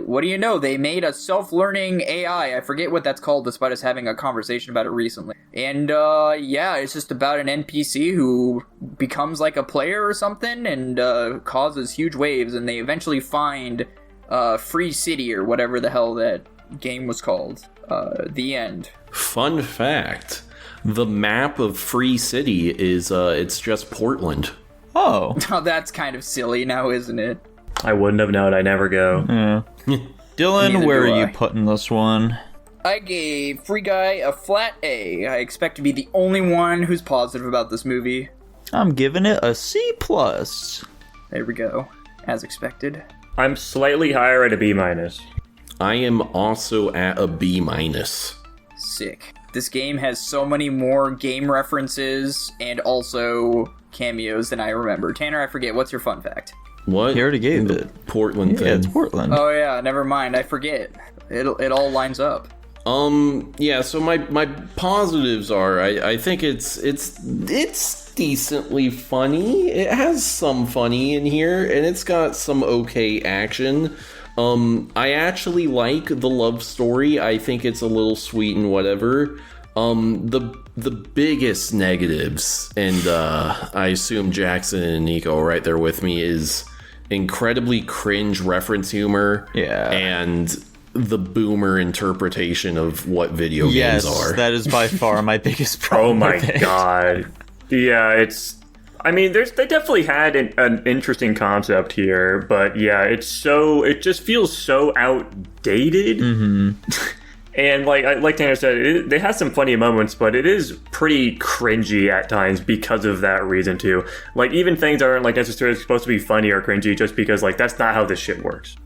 what do you know, they made a self-learning AI, I forget what that's called despite us having a conversation about it recently, and yeah, it's just about an NPC who becomes like a player or something, and causes huge waves, and they eventually find Free City, or whatever the hell that game was called. The end. Fun fact, the map of Free City is, it's just Portland. Oh. Oh, that's kind of silly now, isn't it? I wouldn't have known. I never go. Yeah. Dylan, Neither where do are you I. putting this one? I gave Free Guy a flat A. I expect to be the only one who's positive about this movie. I'm giving it a C+. There we go. As expected. I'm slightly higher at a B-. I am also at a B-. Sick. This game has so many more game references and also cameos than I remember. Tanner, I forget. What's your fun fact? What? He already gave The it. Portland Yeah, thing. it's Portland. Oh yeah, never mind. I forget. It all lines up. Yeah, so my positives are, I think it's decently funny. It has some funny in here, and it's got some okay action. I actually like the love story. I think it's a little sweet and whatever. The biggest negatives, and I assume Jackson and Nico are right there with me, is incredibly cringe reference humor. Yeah. And the boomer interpretation of what video Yes, games are. that is by far my biggest Oh problem. my with it. god. Yeah, it's... I mean, they definitely had an interesting concept here, but yeah, it just feels so outdated. Mm-hmm. And like Tanner said, they have some funny moments, but it is pretty cringy at times because of that reason too. Like, even things aren't like necessarily supposed to be funny or cringy just because like that's not how this shit works.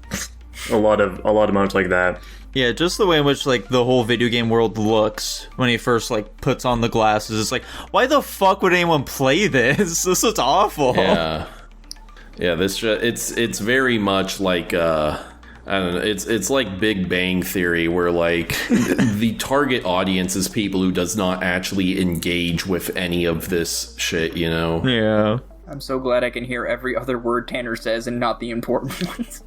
a lot of moments like that. Yeah, just the way in which, like, the whole video game world looks when he first, like, puts on the glasses. It's like, why the fuck would anyone play this? This is awful. Yeah. Yeah, it's very much like, I don't know, it's like Big Bang Theory, where, like, the target audience is people who does not actually engage with any of this shit, you know? Yeah. I'm so glad I can hear every other word Tanner says and not the important ones.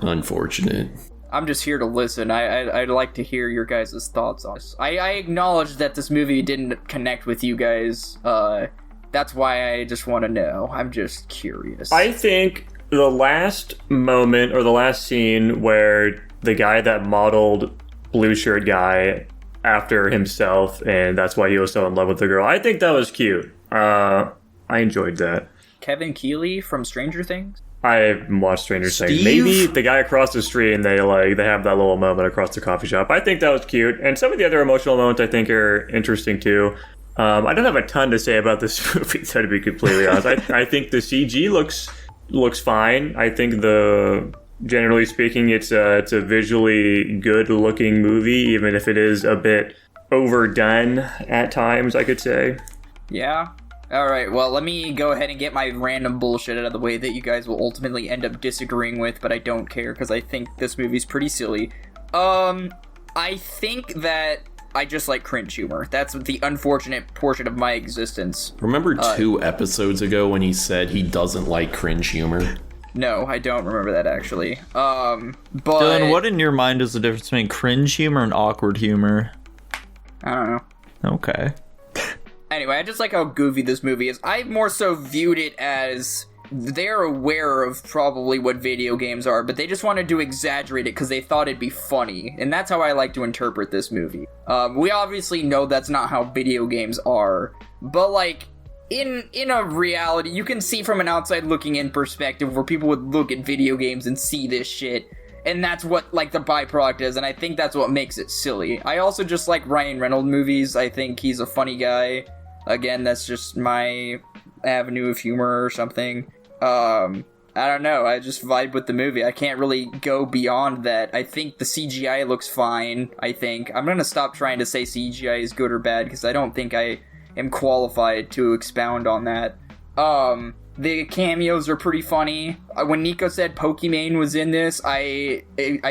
Unfortunate. I'm just here to listen. I'd like to hear your guys' thoughts on this. I acknowledge that this movie didn't connect with you guys. That's why I just want to know. I'm just curious. I think the last moment or the last scene where the guy that modeled Blue Shirt Guy after himself, and that's why he was so in love with the girl, I think that was cute. I enjoyed that. Kevin Keeley from Stranger Things? I haven't watched Stranger Things. Maybe the guy across the street and they have that little moment across the coffee shop. I think that was cute. And some of the other emotional moments I think are interesting too. I don't have a ton to say about this movie, so to be completely honest. I think the CG looks fine. I think generally speaking, it's a visually good looking movie, even if it is a bit overdone at times, I could say. Yeah. Alright, well, let me go ahead and get my random bullshit out of the way that you guys will ultimately end up disagreeing with, but I don't care, because I think this movie's pretty silly. I think that I just like cringe humor. That's the unfortunate portion of my existence. Remember 2 episodes ago when he said he doesn't like cringe humor? No, I don't remember that, actually. But... Dylan, what in your mind is the difference between cringe humor and awkward humor? I don't know. Okay. Anyway, I just like how goofy this movie is. I more so viewed it as they're aware of probably what video games are, but they just wanted to exaggerate it because they thought it'd be funny. And that's how I like to interpret this movie. We obviously know that's not how video games are, but like, in a reality, you can see from an outside looking in perspective where people would look at video games and see this shit. And that's what, like, the byproduct is, and I think that's what makes it silly. I also just like Ryan Reynolds movies. I think he's a funny guy. Again, that's just my avenue of humor or something. I don't know, I just vibe with the movie. I can't really go beyond that. I think the CGI looks fine, I think. I'm gonna stop trying to say CGI is good or bad, because I don't think I am qualified to expound on that. The cameos are pretty funny. When Nico said Pokimane was in this, I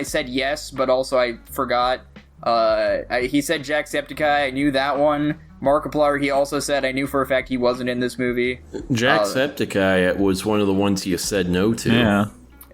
said yes, but also I forgot. He said Jacksepticeye, I knew that one. Markiplier, he also said, I knew for a fact he wasn't in this movie. Jacksepticeye was one of the ones you said no to. Yeah.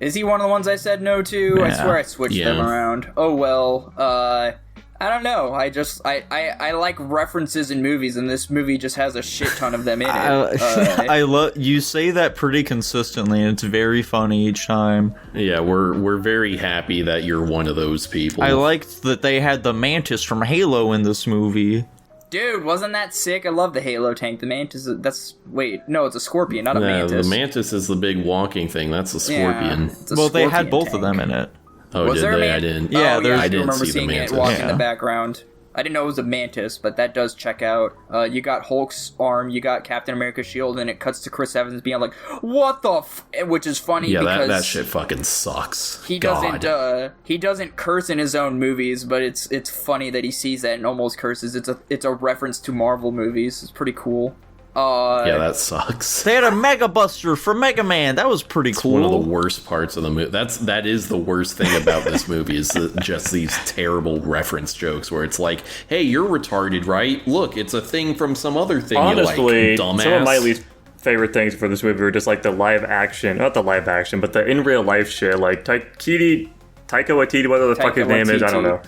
Is he one of the ones I said no to? Yeah. I swear I switched them around. Oh well, I don't know. I like references in movies, and this movie just has a shit ton of them in it. I love you say that pretty consistently, and it's very funny each time. Yeah, we're very happy that you're one of those people. I liked that they had the Mantis from Halo in this movie. Dude, wasn't that sick? I love the Halo tank. The Mantis, it's a Scorpion, not a No, Mantis. the Mantis is the big walking thing. That's a Scorpion. Yeah, it's a Well, they had Scorpion both tank. of them in it. Oh, Was did there a they? man- I didn't. Yeah, I I didn't remember see the seeing it Mantis. walk in the Yeah. background. I didn't know it was a Mantis, but that does check out. You got Hulk's arm, you got Captain America's shield, and it cuts to Chris Evans being like, "What the?" Which is funny Yeah, because that shit fucking sucks. he God. doesn't curse in his own movies, but it's funny that he sees that and almost curses. It's a reference to Marvel movies. It's pretty cool. Yeah, that sucks. They had a Mega Buster for Mega Man. That was pretty cool. One of the worst parts of the movie. That is the worst thing about this movie is just these terrible reference jokes where it's like, "Hey, you're retarded, right? Look, it's a thing from some other thing Honestly, you like, dumbass." some of my least favorite things for this movie were just like the live action, not the live action, but the in real life shit. Like Taika Waititi, whatever the fuck his name is, I don't know.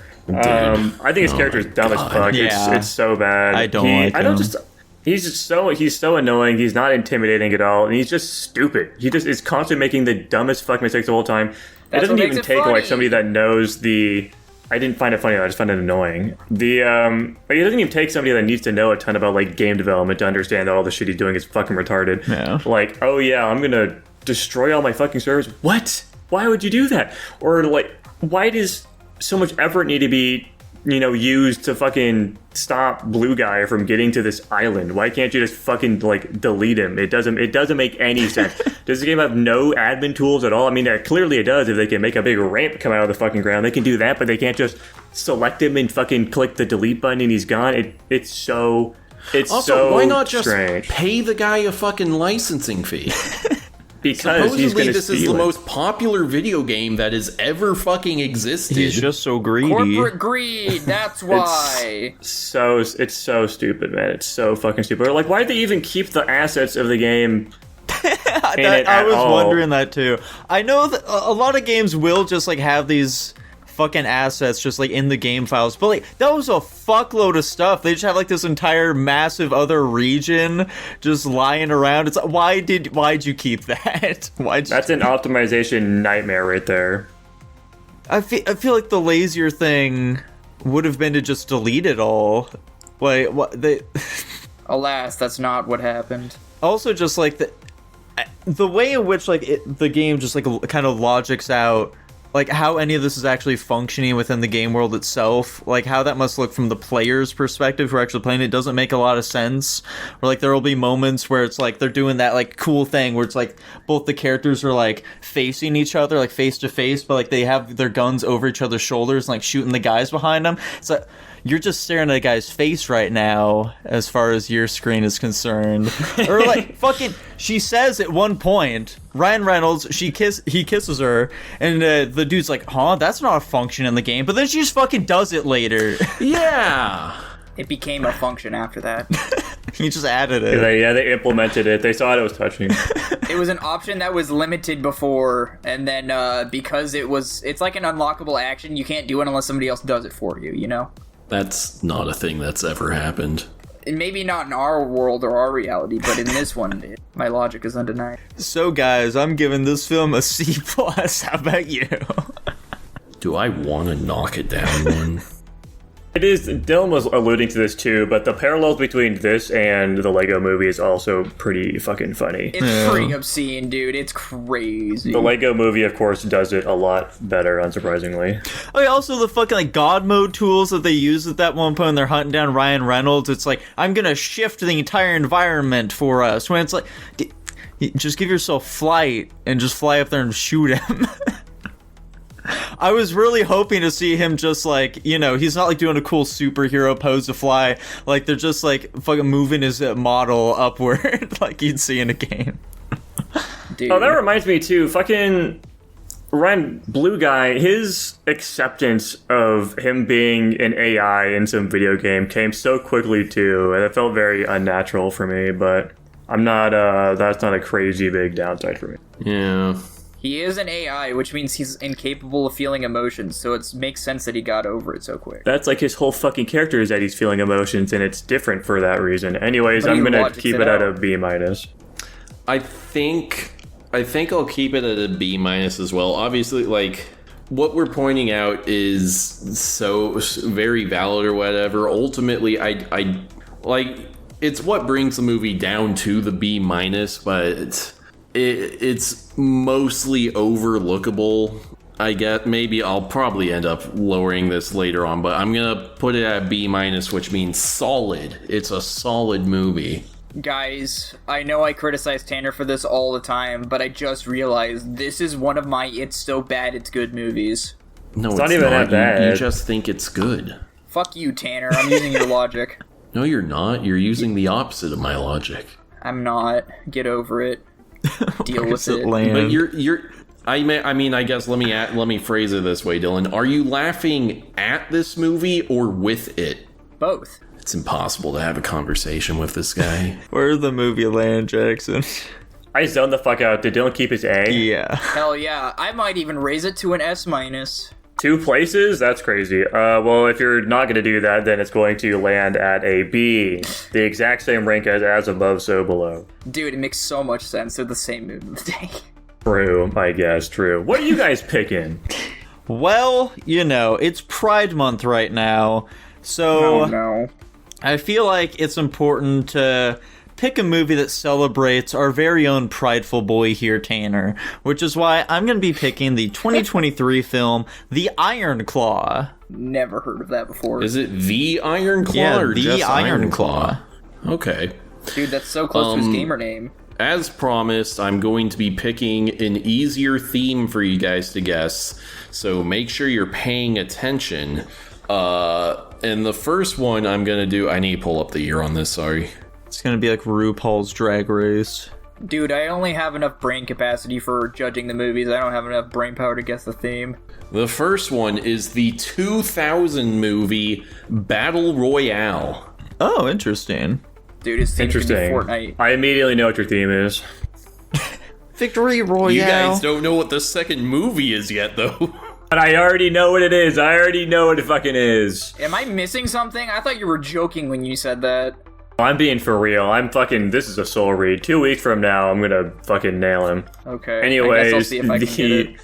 I think his character is dumb as fuck. Yeah. It's so bad. I don't like him. He's just he's so annoying. He's not intimidating at all, and he's just stupid. He just is constantly making the dumbest fuck mistakes the whole time. It doesn't even take like somebody that knows the. I didn't find it funny. I just find it annoying. Like, it doesn't even take somebody that needs to know a ton about like game development to understand that all the shit he's doing is fucking retarded. Yeah. Like, oh yeah, I'm gonna destroy all my fucking servers. What? Why would you do that? Or like, why does so much effort need to be, used to fucking stop Blue Guy from getting to this island? Why can't you just fucking like delete him? It doesn't make any sense. Does the game have no admin tools at all? I mean, clearly it does. If they can make a big ramp come out of the fucking ground, they can do that, but they can't just select him and fucking click the delete button and he's gone. It's so why not just strange. pay the guy a fucking licensing fee? Because he's Supposedly gonna this is steal the it. most popular video game that has ever fucking existed. He's just so greedy. Corporate greed. That's why. It's so stupid, man. It's so fucking stupid. Or like, why did they even keep the assets of the game I was wondering that too. I know that a lot of games will just like have these fucking assets just like in the game files, but like that was a fuckload of stuff. They just have like this entire massive other region just lying around. It's why'd you keep that? That's an optimization nightmare right there. I feel like the lazier thing would have been to just delete it all. Like what they. Alas, that's not what happened. Also, just like the way in which like the game just like kind of logics out like how any of this is actually functioning within the game world itself, like how that must look from the player's perspective who are actually playing it, doesn't make a lot of sense. Or like there will be moments where it's like they're doing that like cool thing where it's like both the characters are like facing each other like face to face, but like they have their guns over each other's shoulders and like shooting the guys behind them. It's like you're just staring at a guy's face right now as far as your screen is concerned. Or like fucking she says at one point, Ryan Reynolds, he kisses her, and the dude's like, huh, that's not a function in the game, but then she just fucking does it later. Yeah. It became a function after that. He just added it. They implemented it. They saw it was touching. It was an option that was limited before, and then because it's like an unlockable action, you can't do it unless somebody else does it for you, you know? That's not a thing that's ever happened. And maybe not in our world or our reality, but in this one, my logic is undeniable. So guys, I'm giving this film a C+. How about you? Do I want to knock it down one? It is, Dylan was alluding to this too, but the parallels between this and the Lego movie is also pretty fucking funny. It's pretty obscene, dude. It's crazy. The Lego movie, of course, does it a lot better, unsurprisingly. Oh yeah, also the fucking like God mode tools that they use at that one point when they're hunting down Ryan Reynolds. It's like, I'm gonna shift the entire environment for us. When it's like, just give yourself flight and just fly up there and shoot him. I was really hoping to see him just like, you know, he's not like doing a cool superhero pose to fly. Like they're just like fucking moving his model upward like you'd see in a game. Dude. Oh, that reminds me too, fucking Ryan Blue Guy, his acceptance of him being an AI in some video game came so quickly too, and it felt very unnatural for me, but I'm not, that's not a crazy big downside for me. Yeah. He is an AI, which means he's incapable of feeling emotions, so it makes sense that he got over it so quick. That's like his whole fucking character is that he's feeling emotions, and it's different for that reason. Anyways, I'm gonna keep it at a B-. I think I'll keep it at a B- as well. Obviously, like, what we're pointing out is so very valid or whatever. Ultimately, I like, it's what brings the movie down to the B-, but it's mostly overlookable. I get, maybe I'll probably end up lowering this later on, but I'm gonna put it at B-, which means solid. It's a solid movie. Guys, I know I criticize Tanner for this all the time, but I just realized this is one of my it's so bad it's good movies. No, it's not even that bad. You just think it's good. Fuck you, Tanner. I'm using your logic. No, you're not. You're using the opposite of my logic. I'm not. Get over it. Deal with it. But you're. I mean, I guess let me phrase it this way, Dylan. Are you laughing at this movie or with it? Both. It's impossible to have a conversation with this guy. Where's the movie land, Jackson? I zoned the fuck out. Did Dylan keep his A? Yeah. Hell yeah. I might even raise it to an S-. 2 places? That's crazy. Well, if you're not going to do that, then it's going to land at a B. The exact same rank as above, so below. Dude, it makes so much sense. They're the same movie of the day. True, I guess, true. What are you guys picking? Well, you know, it's Pride Month right now, so Oh no. I feel like it's important to pick a movie that celebrates our very own prideful boy here, Tanner, which is why I'm going to be picking the 2023 film, The Iron Claw. Never heard of that before. Is it The Iron Claw Yeah, or The just Iron Claw. Okay. Dude, that's so close to his gamer name. As promised, I'm going to be picking an easier theme for you guys to guess, so make sure you're paying attention. And the first one I'm going to do... I need to pull up the year on this, sorry. It's going to be like RuPaul's Drag Race. Dude, I only have enough brain capacity for judging the movies. I don't have enough brain power to guess the theme. The first one is the 2000 movie Battle Royale. Oh, interesting. Dude, it's Interesting. Fortnite. I immediately know what your theme is. Victory Royale. You guys don't know what the second movie is yet, though. But I already know what it is. I already know what it fucking is. Am I missing something? I thought you were joking when you said that. I'm being for real. This is a soul read. 2 weeks from now, I'm gonna fucking nail him. Okay. Anyways, I guess I'll see if I can get it.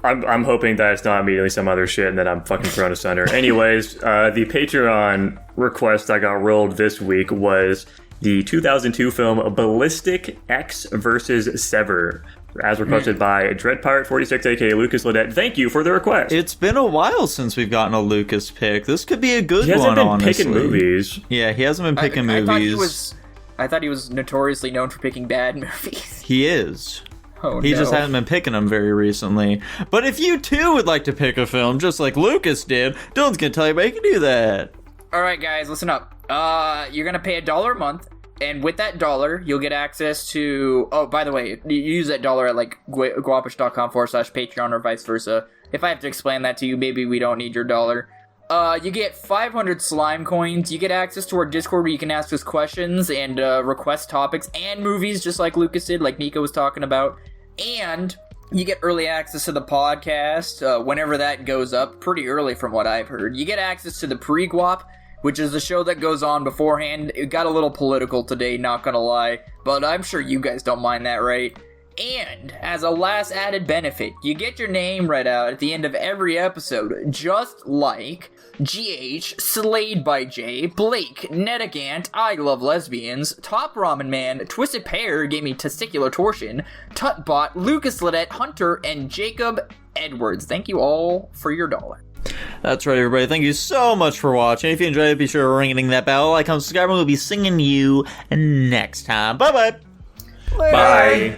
I'm hoping that it's not immediately some other shit and that I'm fucking thrown asunder. Anyways, the Patreon request I got rolled this week was the 2002 film Ballistic X vs. Sever, as requested by DreadPirate46, aka Lucas Ledette. Thank you for the request. It's been a while since we've gotten a Lucas pick. This could be a good one, He hasn't been honestly. picking movies. Yeah, he hasn't been picking movies. I thought he was notoriously known for picking bad movies. He is. Oh, He no. just hasn't been picking them very recently. But if you too would like to pick a film, just like Lucas did, Dylan's gonna tell you how you can do that. Alright guys, listen up. You're gonna pay $1 a month, and with that $1, you'll get access to... Oh, by the way, you use that $1 at, like, guapish.com/Patreon or vice versa. If I have to explain that to you, maybe we don't need your $1. You get 500 slime coins, you get access to our Discord where you can ask us questions and request topics and movies just like Lucas did, like Nico was talking about. And you get early access to the podcast whenever that goes up, pretty early from what I've heard. You get access to the pre-guap, which is the show that goes on beforehand. It got a little political today, not gonna lie, but I'm sure you guys don't mind that, right? And, as a last added benefit, you get your name read out at the end of every episode, just like GH, Slayed by J, Blake, Nedagant, I Love Lesbians, Top Ramen Man, Twisted Pear gave me Testicular Torsion, Tutbot, Lucas Ledette, Hunter, and Jacob Edwards. Thank you all for your $1. That's right, everybody. Thank you so much for watching. If you enjoyed it, be sure to ring that bell icon, subscribe, and we'll be singing you next time. Bye-bye. Bye.